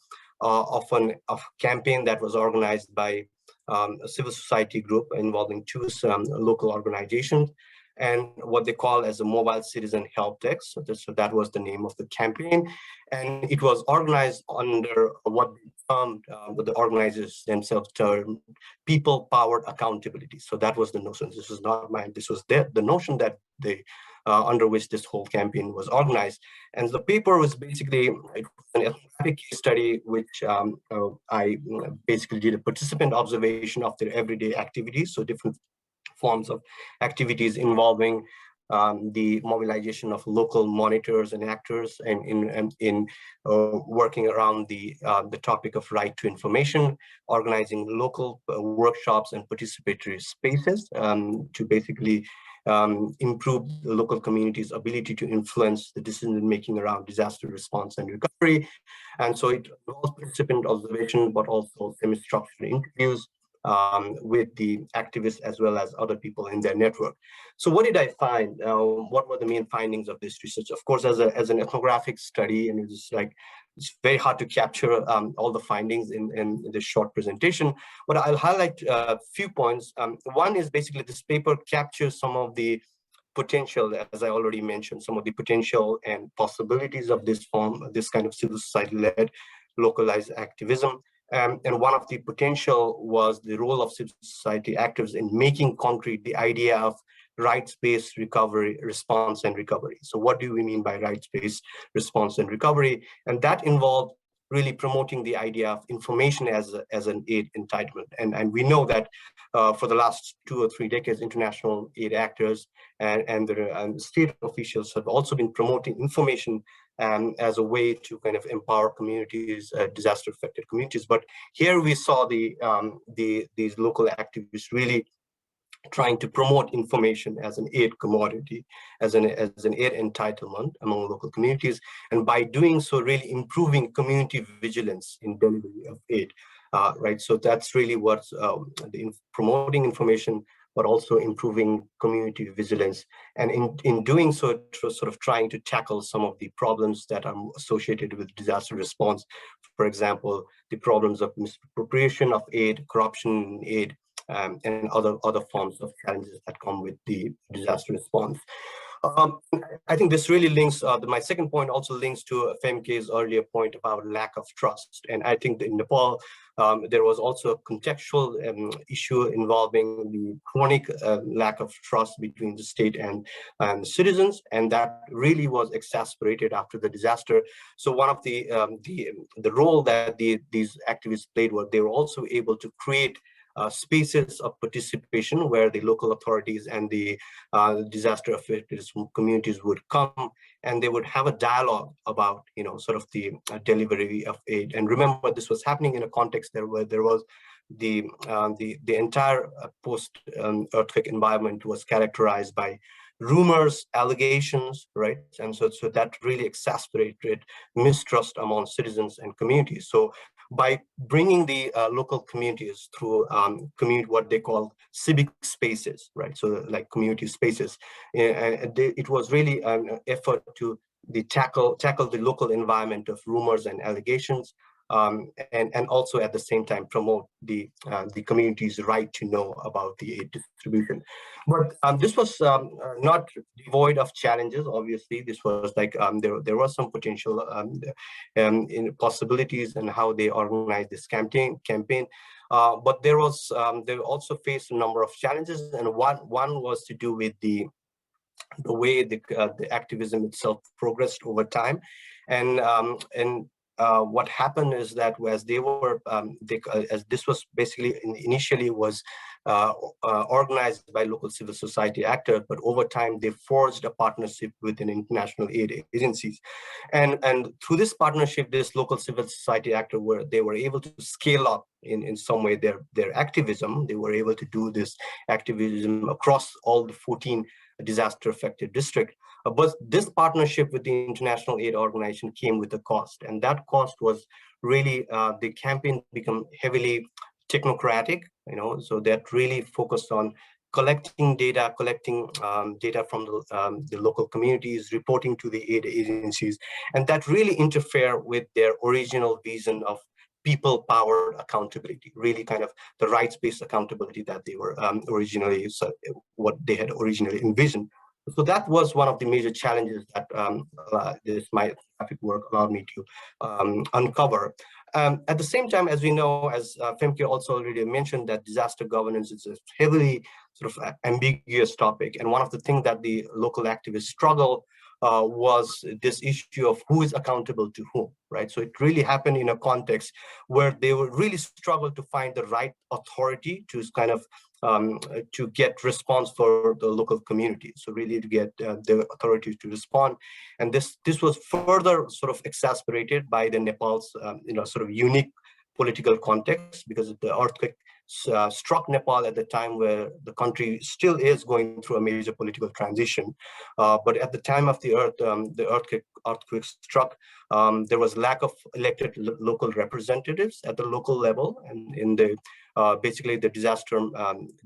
campaign that was organized by a civil society group involving two local organizations, and what they call as a mobile citizen help desk. So that was the name of the campaign. And it was organized under what the organizers themselves termed people-powered accountability. So that was the notion. This was not mine. This was the notion that they under which this whole campaign was organized. And the paper was basically an ethnographic case study, which I basically did a participant observation of their everyday activities. So different forms of activities involving the mobilization of local monitors and actors, and in working around the topic of right to information, organizing local workshops and participatory spaces to basically improve the local community's ability to influence the decision making around disaster response and recovery. And so it involves participant observation, but also semi-structured interviews with the activists as well as other people in their network. So what did I find? What were the main findings of this research? Of course, as an ethnographic study, and it's very hard to capture all the findings in this short presentation, but I'll highlight a few points. One is basically this paper captures some of the potential, as I already mentioned, some of the potential and possibilities of this form, this kind of civil society-led localized activism. And one of the potential was the role of civil society actors in making concrete the idea of rights-based recovery, response and recovery. So what do we mean by rights-based response and recovery? And that involved really promoting the idea of information as an aid entitlement. And we know that for the last 2 or 3 decades, international aid actors and the state officials have also been promoting information as a way to kind of empower communities, disaster-affected communities. But here we saw these local activists really trying to promote information as an aid commodity, as an aid entitlement among local communities, and by doing so, really improving community vigilance in delivery of aid. Right, so that's really what's promoting information, but also improving community vigilance. And in doing so, it was sort of trying to tackle some of the problems that are associated with disaster response. For example, the problems of misappropriation of aid, corruption in aid, and other forms of challenges that come with the disaster response. I think this really links, my second point also links to Femke's earlier point about lack of trust. And I think that in Nepal, there was also a contextual issue involving the chronic lack of trust between the state and citizens, and that really was exacerbated after the disaster. So one of the role that these activists played was they were also able to create spaces of participation where the local authorities and the disaster affected communities would come, and they would have a dialogue about, sort of the delivery of aid. And remember, this was happening in a context where there was the entire post-earthquake environment was characterized by rumors, allegations, right? And so that really exacerbated mistrust among citizens and communities. So by bringing the local communities through what they call civic spaces, right? So like community spaces, it was really an effort to tackle the local environment of rumors and allegations, and also at the same time promote the community's right to know about the aid distribution. But this was not devoid of challenges. Obviously, this was like there was some potential in possibilities and how they organized this campaign. But they also faced a number of challenges, and one was to do with the way the activism itself progressed over time, and what happened is that as they were, as this was basically initially was organized by local civil society actors, but over time they forged a partnership with an international aid agencies, and through this partnership, this local civil society actor they were able to scale up in some way their activism. They were able to do this activism across all the 14 disaster affected districts. But this partnership with the international aid organization came with a cost, and that cost was really the campaign became heavily technocratic, so that really focused on collecting data from the local communities, reporting to the aid agencies, and that really interfere with their original vision of people-powered accountability, really kind of the rights-based accountability that they were what they had originally envisioned. So that was one of the major challenges that my traffic work allowed me to uncover. At the same time, as we know, as Femke also already mentioned, that disaster governance is a heavily sort of ambiguous topic. And one of the things that the local activists struggle was this issue of who is accountable to whom, right? So it really happened in a context where they would really struggle to find the right authority to kind of to get response for the local community. So really to get the authorities to respond. And this was further sort of exacerbated by the Nepal's sort of unique political context, because the earthquake struck Nepal at the time where the country still is going through a major political transition. But at the time of the earthquake struck, there was lack of elected local representatives at the local level, and in the basically the disaster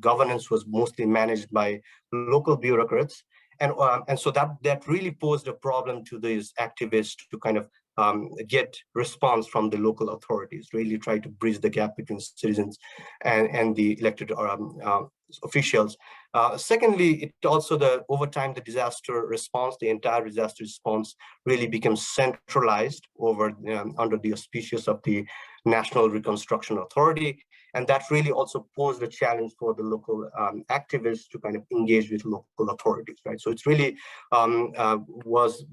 governance was mostly managed by local bureaucrats, and so that really posed a problem to these activists to kind of get response from the local authorities, really try to bridge the gap between citizens and the elected officials. Secondly, it also over time the disaster response, the entire disaster response really becomes centralized over under the auspices of the National Reconstruction Authority, and that really also posed a challenge for the local activists to kind of engage with local authorities, right? So it's really was,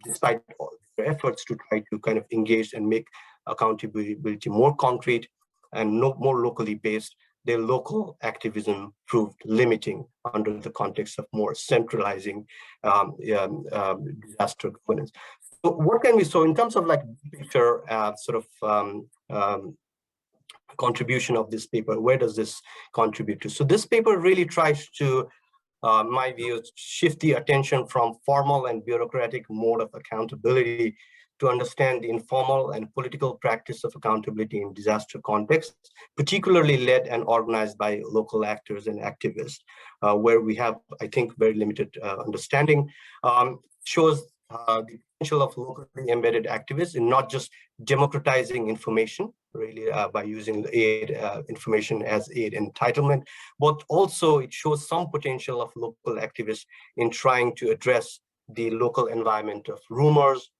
despite all their efforts to try to kind of engage and make accountability more concrete and more locally based, their local activism proved limiting under the context of more centralizing disaster governance. So what can we, so in terms of like picture sort of contribution of this paper, where does this contribute to? So this paper really tries to, my view, shift the attention from formal and bureaucratic mode of accountability to understand the informal and political practice of accountability in disaster contexts, particularly led and organized by local actors and activists, where we have, I think, very limited understanding. Shows the potential of locally embedded activists in not just democratizing information, really by using aid information as aid entitlement, but also it shows some potential of local activists in trying to address the local environment of rumors,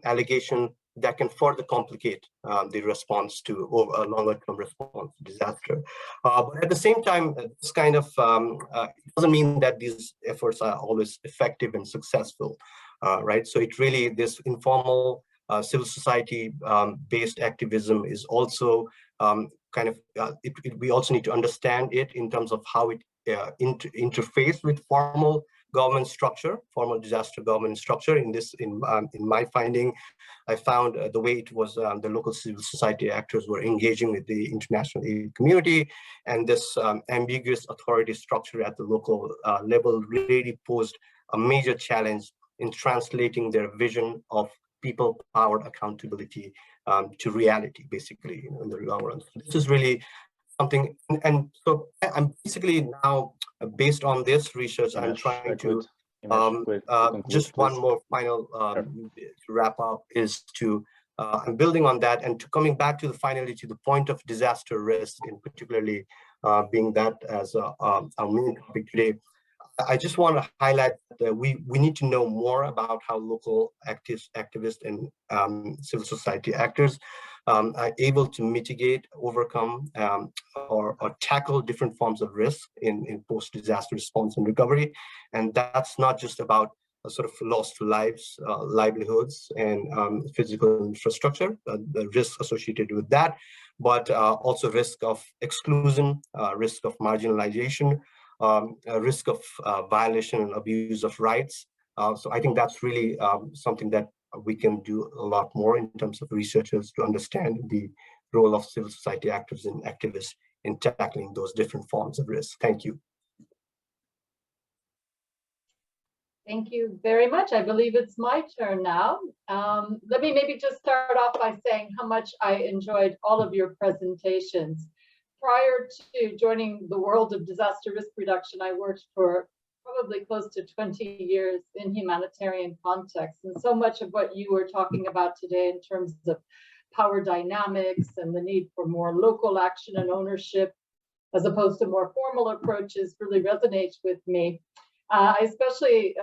allegation that can further complicate the response to a longer-term response to disaster. But at the same time, this kind of doesn't mean that these efforts are always effective and successful, right? So it really, this informal civil society based activism is also kind of, we also need to understand it in terms of how it interface with formal government structure, formal disaster government structure. In my finding, I found the way it was the local civil society actors were engaging with the international aid community, and this ambiguous authority structure at the local level really posed a major challenge in translating their vision of people-powered accountability to reality, basically, in the long run. So this is really something, and so I'm basically now, based on this research, I'm trying to just one more final to wrap up is to I'm building on that and to coming back to finally to the point of disaster risk, and particularly being that as our main topic today. I just want to highlight that we need to know more about how local activists and civil society actors are able to mitigate, overcome, or tackle different forms of risk in post-disaster response and recovery. And that's not just about a sort of lost lives, livelihoods, and physical infrastructure, the risks associated with that, but also risk of exclusion, risk of marginalization, risk of violation and abuse of rights. So I think that's really something that we can do a lot more in terms of researchers to understand the role of civil society actors and activists in tackling those different forms of risk. Thank you. Thank you very much. I believe it's my turn now. Let me maybe just start off by saying how much I enjoyed all of your presentations. Prior to joining the world of disaster risk reduction, I worked for probably close to 20 years in humanitarian contexts. And so much of what you were talking about today in terms of power dynamics and the need for more local action and ownership, as opposed to more formal approaches, really resonates with me. I especially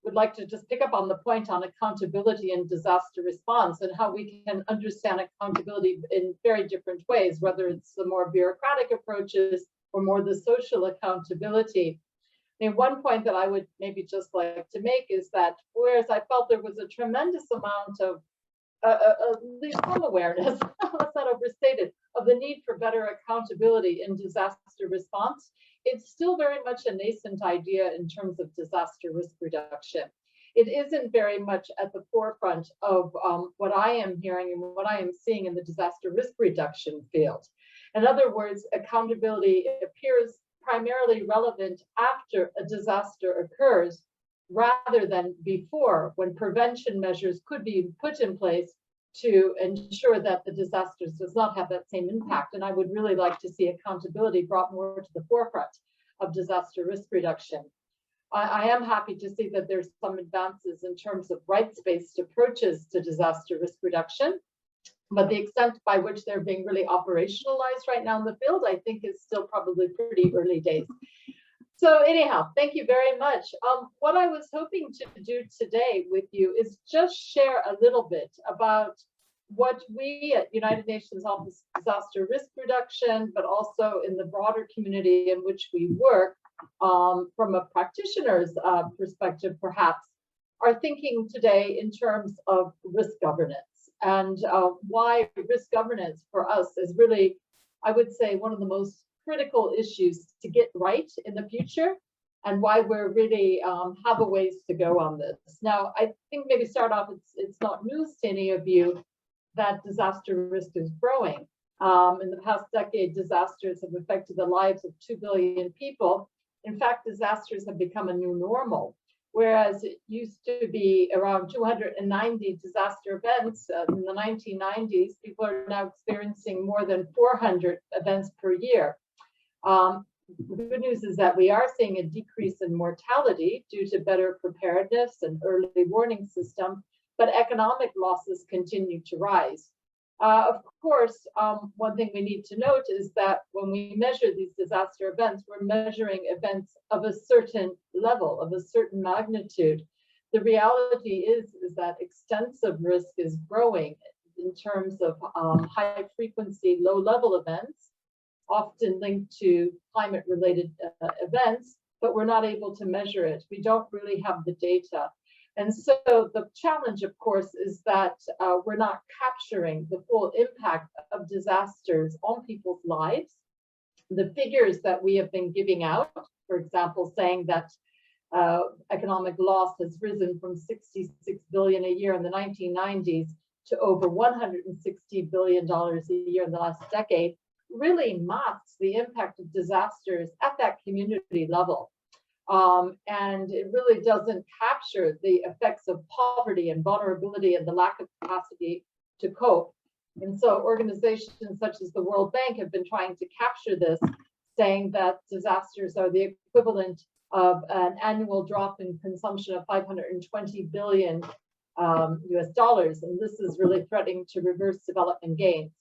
would like to just pick up on the point on accountability and disaster response and how we can understand accountability in very different ways, whether it's the more bureaucratic approaches or more the social accountability. I mean, one point that I would maybe just like to make is that whereas I felt there was a tremendous amount of at least some awareness, let's not overstate it, of the need for better accountability in disaster response, it's still very much a nascent idea in terms of disaster risk reduction. It isn't very much at the forefront of what I am hearing and what I am seeing in the disaster risk reduction field. In other words, accountability appears primarily relevant after a disaster occurs, rather than before, when prevention measures could be put in place to ensure that the disasters does not have that same impact. And I would really like to see accountability brought more to the forefront of disaster risk reduction. I am happy to see that there's some advances in terms of rights-based approaches to disaster risk reduction. but the extent by which they're being really operationalized right now in the field, I think is still probably pretty early days. So anyhow, thank you very much. What I was hoping to do today with you is just share a little bit about what we at United Nations Office of Disaster Risk Reduction, but also in the broader community in which we work, from a practitioner's perspective, perhaps, are thinking today in terms of risk governance, and why risk governance for us is really, I would say, one of the most critical issues to get right in the future, and why we're really have a ways to go on this. Now, I think maybe start off, it's not news to any of you that disaster risk is growing. In the past decade, disasters have affected the lives of 2 billion people. In fact, disasters have become a new normal. Whereas it used to be around 290 disaster events in the 1990s, people are now experiencing more than 400 events per year. The good news is that we are seeing a decrease in mortality due to better preparedness and early warning system, but economic losses continue to rise. Of course, one thing we need to note is that when we measure these disaster events, we're measuring events of a certain level, of a certain magnitude. The reality is that extensive risk is growing in terms of high frequency, low level events, often linked to climate related events, but we're not able to measure it. We don't really have the data. And so the challenge, of course, is that we're not capturing the full impact of disasters on people's lives. The figures that we have been giving out, for example, saying that economic loss has risen from 66 billion a year in the 1990s to over $160 billion a year in the last decade, really masks the impact of disasters at that community level. And it really doesn't capture the effects of poverty and vulnerability and the lack of capacity to cope. And so organizations such as the World Bank have been trying to capture this, saying that disasters are the equivalent of an annual drop in consumption of 520 billion US dollars. And this is really threatening to reverse development gains.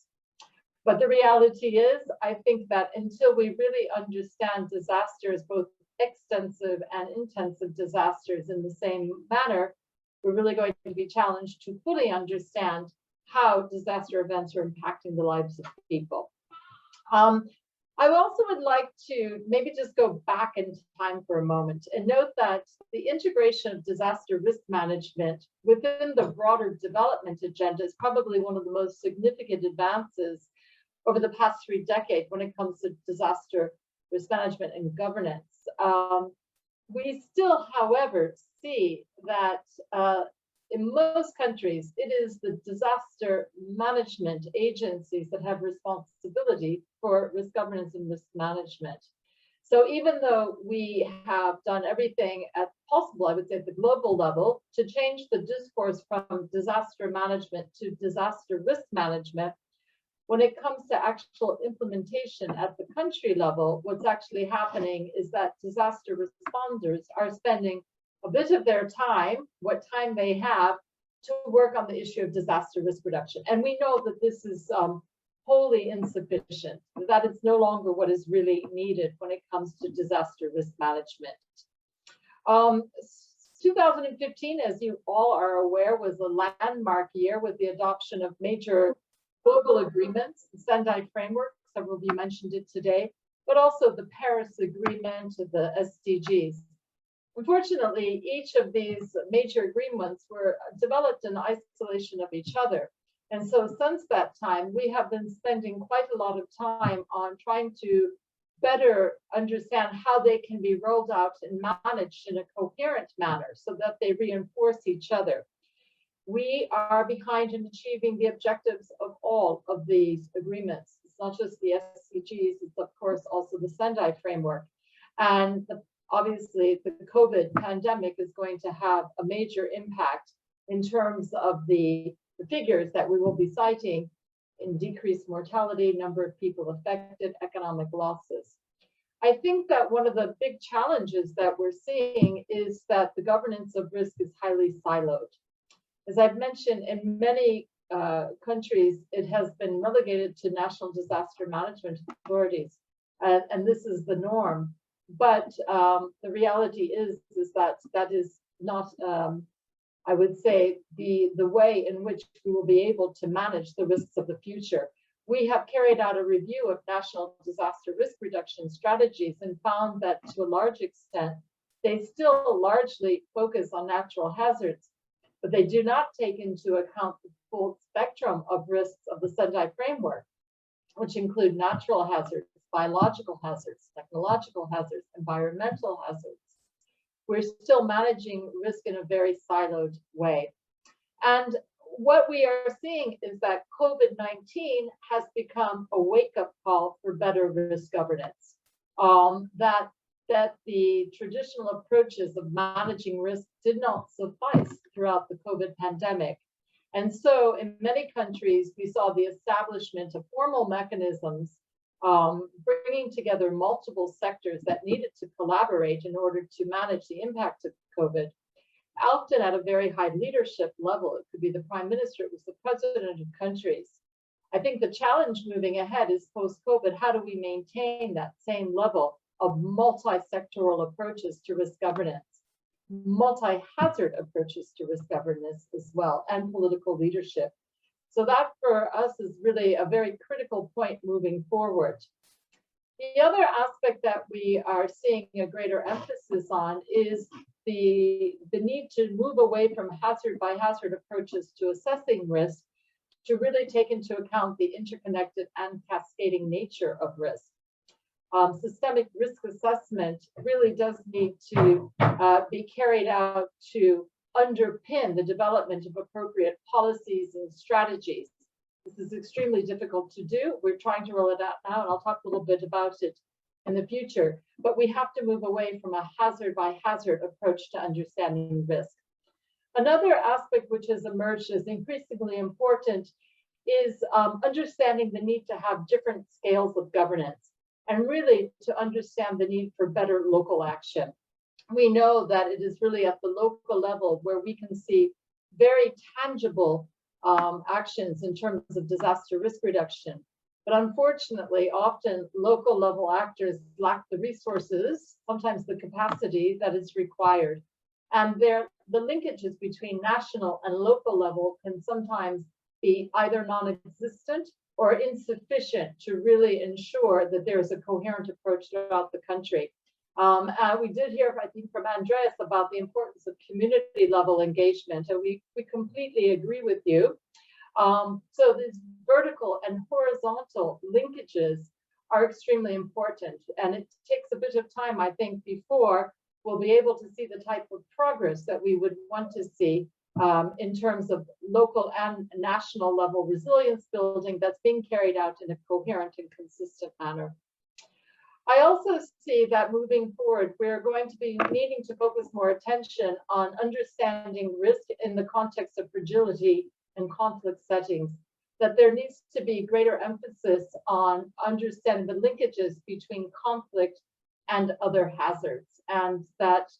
But the reality is, I think that until we really understand disasters, both extensive and intensive disasters in the same manner, we're really going to be challenged to fully understand how disaster events are impacting the lives of people. I also would like to maybe just go back in time for a moment and note that the integration of disaster risk management within the broader development agenda is probably one of the most significant advances over the past 3 decades when it comes to disaster risk management and governance. We still, however, see that in most countries, it is the disaster management agencies that have responsibility for risk governance and risk management. So even though we have done everything at possible, I would say at the global level, to change the discourse from disaster management to disaster risk management, when it comes to actual implementation at the country level, what's actually happening is that disaster responders are spending a bit of their time, what time they have, to work on the issue of disaster risk reduction. And we know that this is wholly insufficient, that it's no longer what is really needed when it comes to disaster risk management. 2015, as you all are aware, was a landmark year with the adoption of major global agreements, the Sendai framework, several of you mentioned it today, but also the Paris Agreement, the SDGs. Unfortunately, each of these major agreements were developed in isolation of each other. And so since that time, we have been spending quite a lot of time on trying to better understand how they can be rolled out and managed in a coherent manner so that they reinforce each other. We are behind in achieving the objectives of all of these agreements. It's not just the SDGs, it's of course also the Sendai framework. And obviously the COVID pandemic is going to have a major impact in terms of the figures that we will be citing in decreased mortality, number of people affected, economic losses. I think that one of the big challenges that we're seeing is that the governance of risk is highly siloed. As I've mentioned, in many countries, it has been relegated to national disaster management authorities, and this is the norm. But the reality is that that is not, I would say, the way in which we will be able to manage the risks of the future. We have carried out a review of national disaster risk reduction strategies and found that to a large extent, they still largely focus on natural hazards, but they do not take into account the full spectrum of risks of the Sendai framework, which include natural hazards, biological hazards, technological hazards, environmental hazards. We're still managing risk in a very siloed way. And what we are seeing is that COVID-19 has become a wake-up call for better risk governance. That the traditional approaches of managing risk did not suffice throughout the COVID pandemic. And so in many countries, we saw the establishment of formal mechanisms bringing together multiple sectors that needed to collaborate in order to manage the impact of COVID, often at a very high leadership level. It could be the prime minister, it was the president of countries. I think the challenge moving ahead is post-COVID, how do we maintain that same level of multi-sectoral approaches to risk governance, multi-hazard approaches to risk governance as well, and political leadership. So that for us is really a very critical point moving forward. The other aspect that we are seeing a greater emphasis on is the need to move away from hazard by hazard approaches to assessing risk, to really take into account the interconnected and cascading nature of risk. Systemic risk assessment really does need to be carried out to underpin the development of appropriate policies and strategies. This is extremely difficult to do. We're trying to roll it out now, and I'll talk a little bit about it in the future. But we have to move away from a hazard by hazard approach to understanding risk. Another aspect which has emerged as increasingly important is understanding the need to have different scales of governance, and really to understand the need for better local action. We know that it is really at the local level where we can see very tangible actions in terms of disaster risk reduction. But unfortunately, often local level actors lack the resources, sometimes the capacity that is required. And the linkages between national and local level can sometimes be either non-existent or insufficient to really ensure that there's a coherent approach throughout the country. We did hear, I think, from Andrés about the importance of community level engagement, and we completely agree with you. So these vertical and horizontal linkages are extremely important, and it takes a bit of time, I think, before we'll be able to see the type of progress that we would want to see in terms of local and national level resilience building that's being carried out in a coherent and consistent manner. I also see that moving forward, we're going to be needing to focus more attention on understanding risk in the context of fragility and conflict settings, that there needs to be greater emphasis on understanding the linkages between conflict and other hazards, and that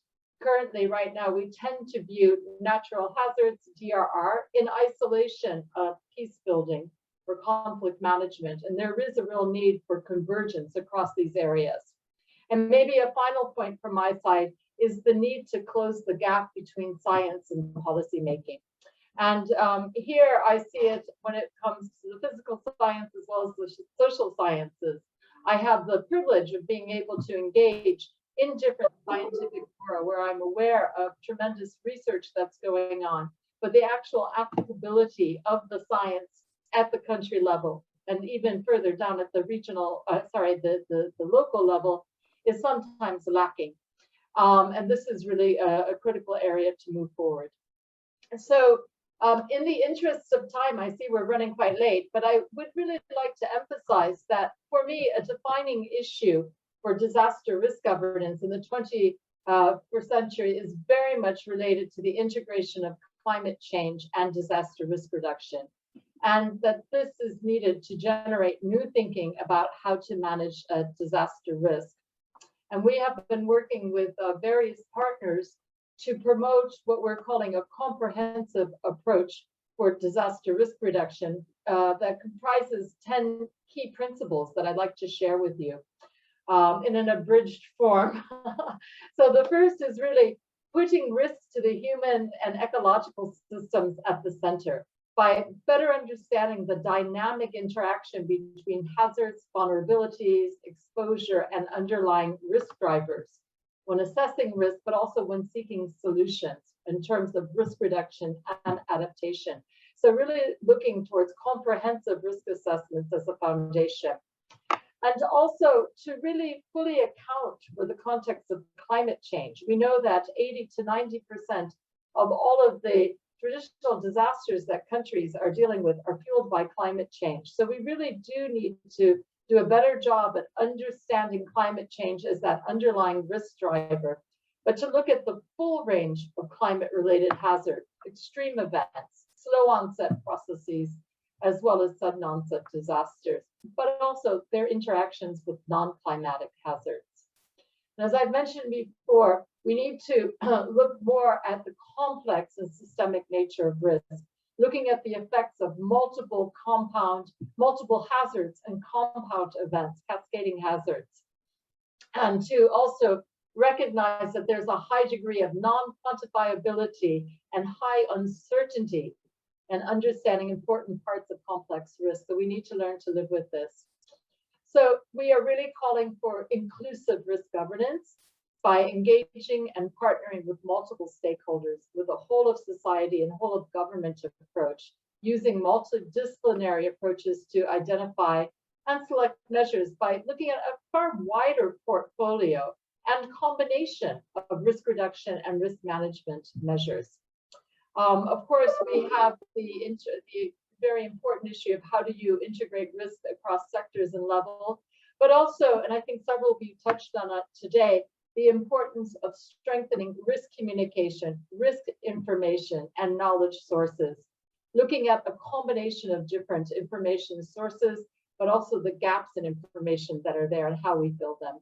currently right now we tend to view natural hazards, DRR, in isolation of peace building or conflict management, and there is a real need for convergence across these areas. And maybe a final point from my side is the need to close the gap between science and policy making. And here I see it when it comes to the physical science as well as the social sciences. I have the privilege of being able to engage in different scientific fora where I'm aware of tremendous research that's going on, but the actual applicability of the science at the country level and even further down at the regional, the local level is sometimes lacking. And this is really a critical area to move forward. So in the interests of time, I see we're running quite late, but I would really like to emphasize that for me, a defining issue for disaster risk governance in the 21st century is very much related to the integration of climate change and disaster risk reduction, and that this is needed to generate new thinking about how to manage disaster risk. And we have been working with various partners to promote what we're calling a comprehensive approach for disaster risk reduction that comprises 10 key principles that I'd like to share with you in an abridged form. So the first is really putting risks to the human and ecological systems at the center by better understanding the dynamic interaction between hazards, vulnerabilities, exposure, and underlying risk drivers when assessing risk, but also when seeking solutions in terms of risk reduction and adaptation. So really looking towards comprehensive risk assessments as a foundation. And also to really fully account for the context of climate change. We know that 80 to 90% of all of the traditional disasters that countries are dealing with are fueled by climate change. So we really do need to do a better job at understanding climate change as that underlying risk driver, but to look at the full range of climate-related hazards, extreme events, slow onset processes, as well as sudden onset disasters, but also their interactions with non-climatic hazards. And as I've mentioned before, we need to look more at the complex and systemic nature of risk, looking at the effects of multiple hazards and compound events, cascading hazards, and to also recognize that there's a high degree of non-quantifiability and high uncertainty and understanding important parts of complex risk. So we need to learn to live with this. So we are really calling for inclusive risk governance by engaging and partnering with multiple stakeholders with a whole of society and whole of government approach, using multidisciplinary approaches to identify and select measures by looking at a far wider portfolio and combination of risk reduction and risk management measures. Of course, we have the very important issue of how do you integrate risk across sectors and level, but also, and I think several of you touched on it today, the importance of strengthening risk communication, risk information, and knowledge sources, looking at a combination of different information sources, but also the gaps in information that are there and how we fill them.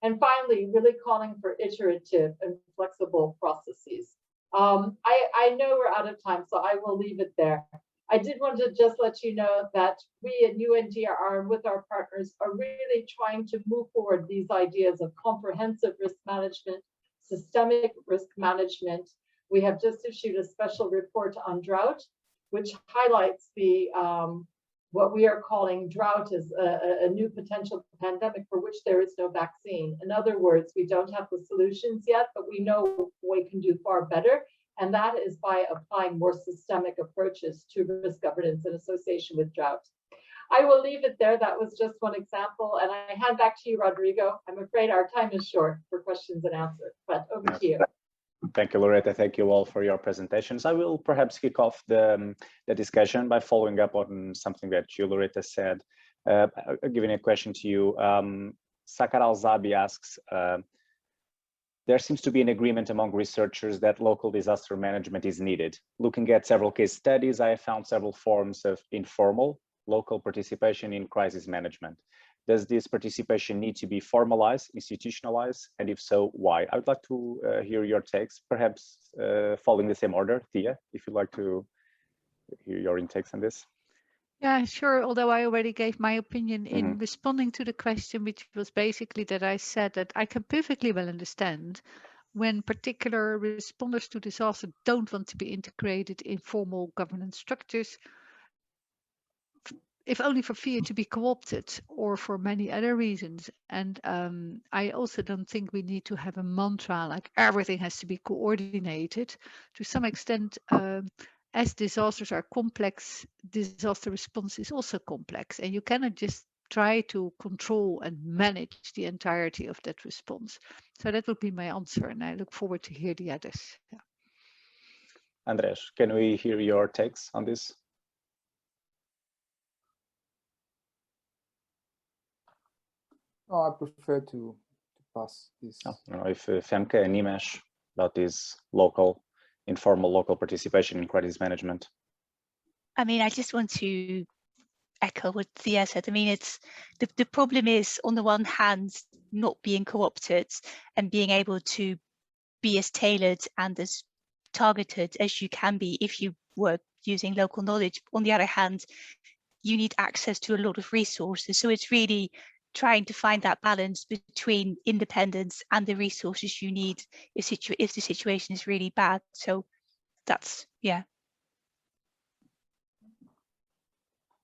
And finally, really calling for iterative and flexible processes. I know we're out of time, so I will leave it there. I did want to just let you know that we at UNDRR and with our partners are really trying to move forward these ideas of comprehensive risk management, systemic risk management. We have just issued a special report on drought, which highlights the what we are calling drought as a new potential pandemic for which there is no vaccine. In other words, we don't have the solutions yet, but we know we can do far better. And that is by applying more systemic approaches to risk governance in association with drought. I will leave it there. That was just one example. And I hand back to you, Rodrigo. I'm afraid our time is short for questions and answers, but over to you. Thank you, Loretta. Thank you all for your presentations. I will perhaps kick off the discussion by following up on something that you, Loretta, said. Giving a question to you, Sakar Al-Zabi asks, there seems to be an agreement among researchers that local disaster management is needed. Looking at several case studies, I have found several forms of informal local participation in crisis management. Does this participation need to be formalized, institutionalized? And if so, why? I would like to hear your takes, perhaps following the same order. Thea, if you'd like to hear your intakes on this. Yeah, sure. Although I already gave my opinion in responding to the question, which was basically that I said that I can perfectly well understand when particular responders to disaster don't want to be integrated in formal governance structures, if only for fear to be co-opted or for many other reasons. And I also don't think we need to have a mantra like everything has to be coordinated. To some extent, as disasters are complex, disaster response is also complex, and you cannot just try to control and manage the entirety of that response. So that would be my answer, and I look forward to hear the others. Yeah. Andrés, can we hear your takes on this? Oh, I prefer to pass this. I don't know if Femke and Nimesh about this informal local participation in crisis management. I mean, I just want to echo what Thea said. I mean, it's the problem is, on the one hand, not being co-opted and being able to be as tailored and as targeted as you can be if you work using local knowledge. On the other hand, you need access to a lot of resources. So it's really trying to find that balance between independence and the resources you need if the situation is really bad. So that's, yeah.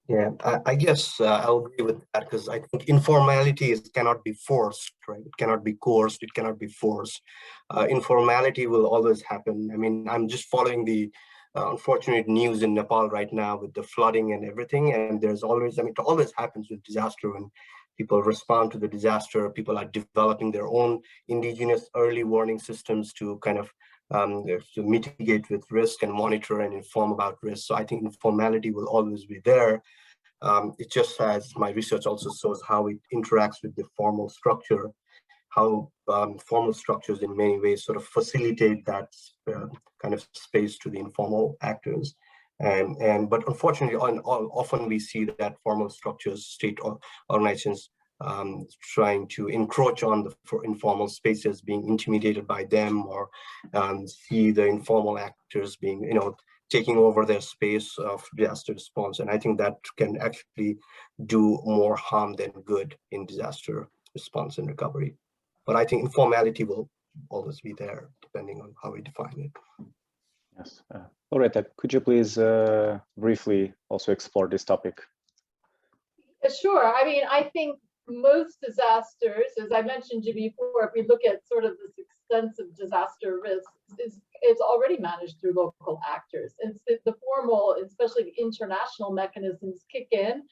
Yeah, I guess I'll agree with that, because I think informality cannot be forced, right? It cannot be coerced, it cannot be forced. Informality will always happen. I mean, I'm just following the unfortunate news in Nepal right now with the flooding and everything. And there's always, I mean, it always happens with disaster when people respond to the disaster. People are developing their own indigenous early warning systems to kind of to mitigate with risk and monitor and inform about risk. So I think informality will always be there. It just, as my research also shows, how it interacts with the formal structure, how formal structures in many ways sort of facilitate that kind of space to the informal actors. But unfortunately, often we see that formal structures, state organizations, trying to encroach on the informal spaces, being intimidated by them, or see the informal actors being, taking over their space of disaster response. And I think that can actually do more harm than good in disaster response and recovery. But I think informality will always be there, depending on how we define it. Yes. Loretta, could you please briefly also explore this topic? Sure. I mean, I think most disasters, as I mentioned to you before, if we look at sort of this extensive disaster risk, it's already managed through local actors. And the formal, especially the international mechanisms kick in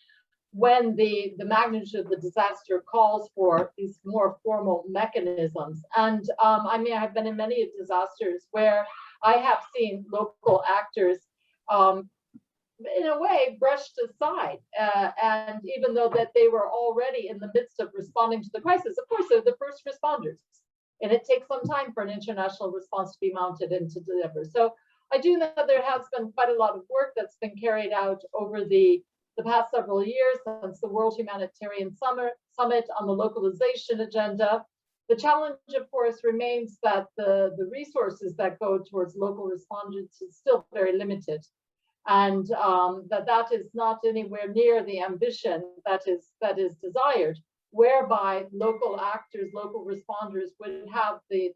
when the magnitude of the disaster calls for these more formal mechanisms. And I mean, I've been in many disasters where I have seen local actors in a way brushed aside, and even though that they were already in the midst of responding to the crisis, of course they're the first responders, and it takes some time for an international response to be mounted and to deliver. So I do know there has been quite a lot of work that's been carried out over the past several years since the World Humanitarian Summit on the localization agenda. The challenge, of course, remains that the resources that go towards local respondents is still very limited, and that is not anywhere near the ambition that is desired, whereby local actors, local responders would have the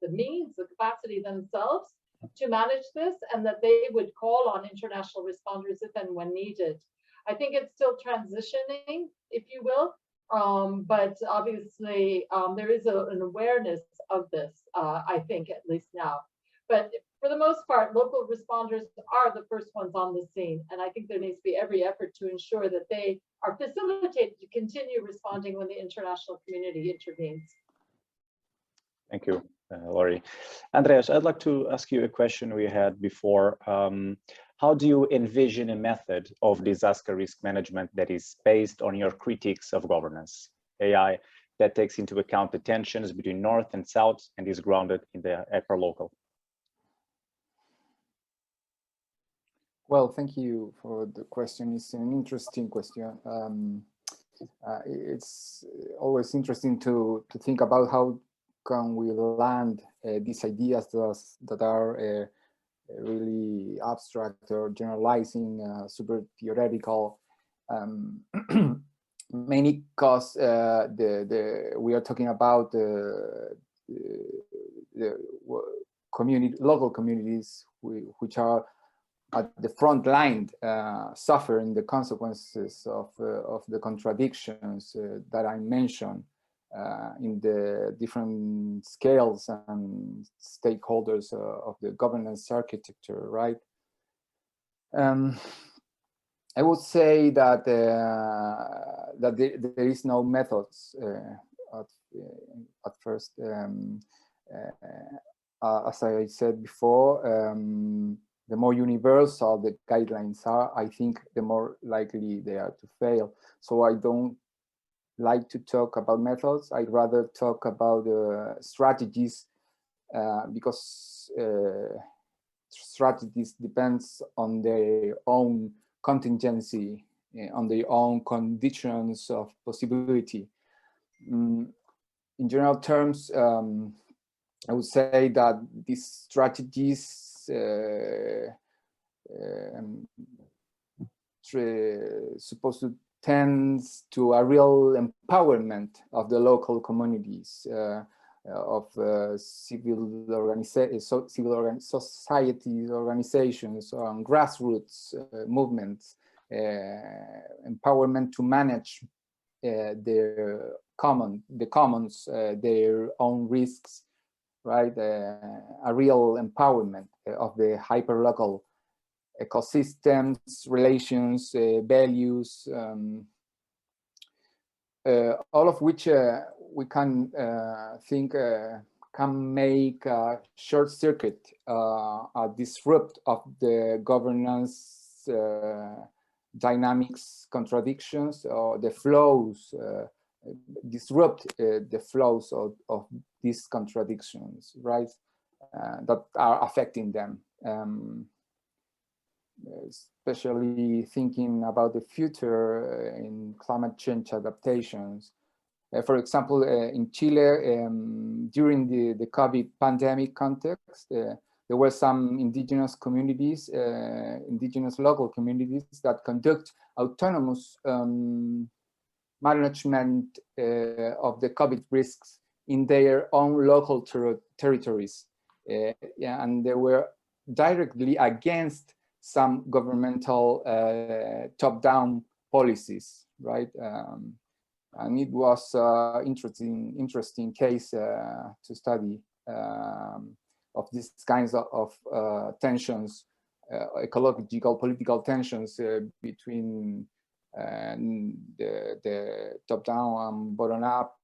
means, the capacity themselves to manage this, and that they would call on international responders if and when needed. I think it's still transitioning, if you will, but obviously there is an awareness of this, I think, at least now. But for the most part, local responders are the first ones on the scene. And I think there needs to be every effort to ensure that they are facilitated to continue responding when the international community intervenes. Thank you, Laurie. Andrés, I'd like to ask you a question we had before. How do you envision a method of disaster risk management that is based on your critiques of governance, AI, that takes into account the tensions between North and South and is grounded in the hyperlocal? Well, thank you for the question. It's an interesting question. It's always interesting to think about how can we land these ideas that are really abstract or generalizing, super theoretical. Mainly because we are talking about the local communities which are at the front line, suffering the consequences of the contradictions that I mentioned in the different scales and stakeholders of the governance architecture, right? I would say that that there is no methods at first. As I said before, the more universal the guidelines are, I think the more likely they are to fail. So I don't like to talk about methods. I'd rather talk about strategies, because strategies depends on their own contingency, on their own conditions of possibility. In general terms, I would say that these strategies supposed to tend to a real empowerment of the local communities, of civil society organizations, on grassroots movements, empowerment to manage the commons, their own risks, right? A real empowerment of the hyperlocal ecosystems, relations, values, all of which we can think can make a short circuit, a disrupt of the governance dynamics, contradictions, or the flows, disrupt the flows of these contradictions, right? That are affecting them. Especially thinking about the future in climate change adaptations. For example, in Chile, during the COVID pandemic context, there were some indigenous communities, indigenous local communities that conduct autonomous management of the COVID risks in their own local territories. Yeah, and they were directly against some governmental top-down policies, right? And it was interesting case to study of these kinds of tensions, ecological, political tensions between the top-down and bottom-up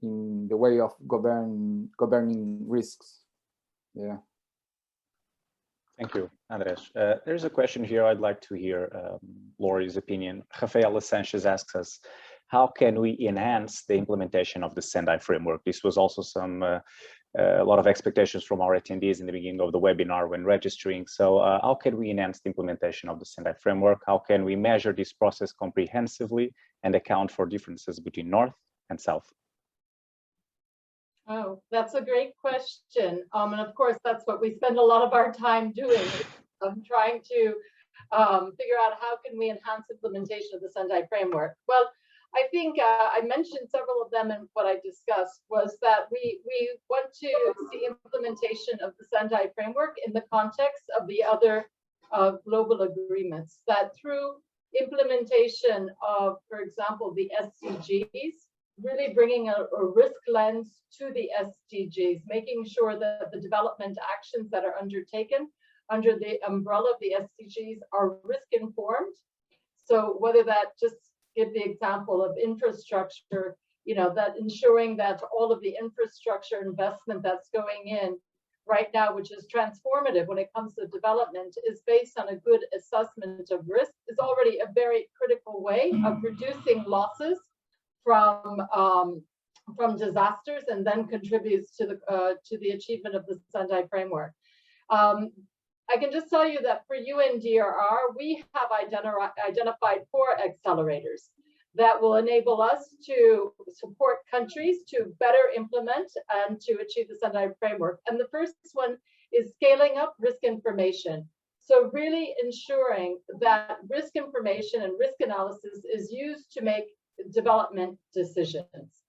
in the way of governing risks. Yeah. Thank you, Andrés. There's a question here I'd like to hear Lori's opinion. Rafaela Sanchez asks us, how can we enhance the implementation of the Sendai framework? This was also a lot of expectations from our attendees in the beginning of the webinar when registering. So how can we enhance the implementation of the Sendai framework? How can we measure this process comprehensively and account for differences between North and South? Oh, that's a great question. And of course, that's what we spend a lot of our time doing, trying to figure out how can we enhance implementation of the Sendai framework. Well, I think I mentioned several of them in what I discussed, was that we want to see implementation of the Sendai framework in the context of the other global agreements, that through implementation of, for example, the SDGs, really bringing a risk lens to the SDGs, making sure that the development actions that are undertaken under the umbrella of the SDGs are risk informed. So whether that, just give the example of infrastructure, you know, that ensuring that all of the infrastructure investment that's going in right now, which is transformative when it comes to development, is based on a good assessment of risk, is already a very critical way of reducing losses from disasters, and then contributes to the achievement of the Sendai framework. I can just tell you that for UNDRR, we have identified 4 accelerators that will enable us to support countries to better implement and to achieve the Sendai framework. And the first one is scaling up risk information. So really ensuring that risk information and risk analysis is used to make development decisions.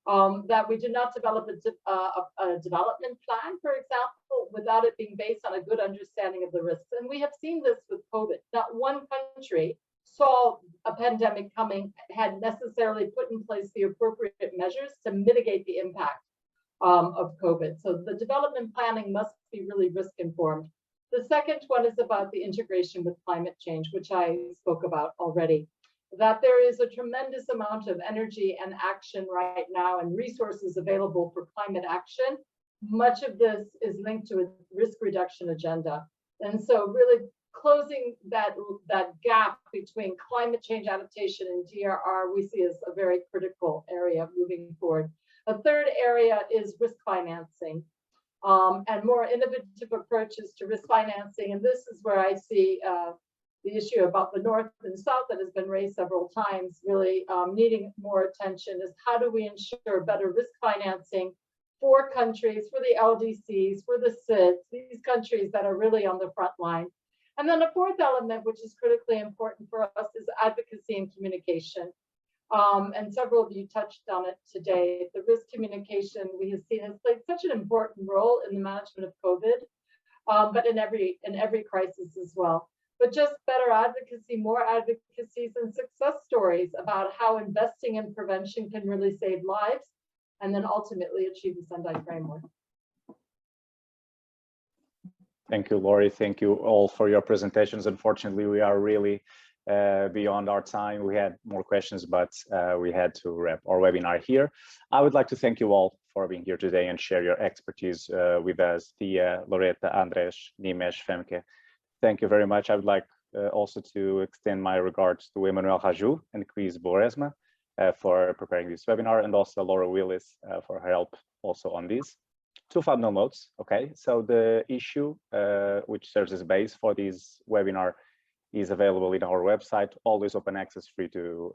That we do not develop a development plan, for example, without it being based on a good understanding of the risks. And we have seen this with COVID. Not one country saw a pandemic coming, had necessarily put in place the appropriate measures to mitigate the impact of COVID. So the development planning must be really risk informed. The second one is about the integration with climate change, which I spoke about already. That there is a tremendous amount of energy and action right now and resources available for climate action. Much of this is linked to a risk reduction agenda. And so really closing that gap between climate change adaptation and DRR, we see as a very critical area moving forward. A third area is risk financing and more innovative approaches to risk financing. And this is where I see the issue about the North and South that has been raised several times, really needing more attention, is how do we ensure better risk financing for countries, for the LDCs, for the CITs, these countries that are really on the front line. And then a fourth element, which is critically important for us, is advocacy and communication. And several of you touched on it today. The risk communication we have seen has played such an important role in the management of COVID, but in every crisis as well. But just better advocacy, more advocacies, and success stories about how investing in prevention can really save lives, and then ultimately achieve the Sendai framework. Thank you, Lori. Thank you all for your presentations. Unfortunately, we are really beyond our time. We had more questions, but we had to wrap our webinar here. I would like to thank you all for being here today and share your expertise with us, Thea, Loretta, Andrés, Nimesh, Femke. Thank you very much. I would like also to extend my regards to Emmanuel Raju and Chris Boresma for preparing this webinar, and also Laura Willis for her help also on this. Two final notes, okay? So the issue which serves as base for this webinar is available in our website, always open access, free to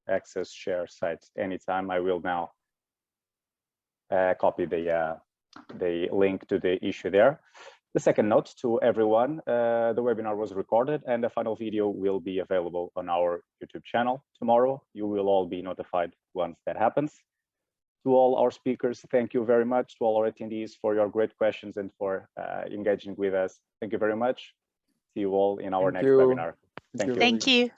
access, share sites anytime. I will now copy the link to the issue there. The second note to everyone, the webinar was recorded and the final video will be available on our YouTube channel tomorrow. You will all be notified once that happens. To all our speakers, thank you very much. To all our attendees for your great questions and for engaging with us. Thank you very much. See you all in our next webinar. Thank you. Thank you.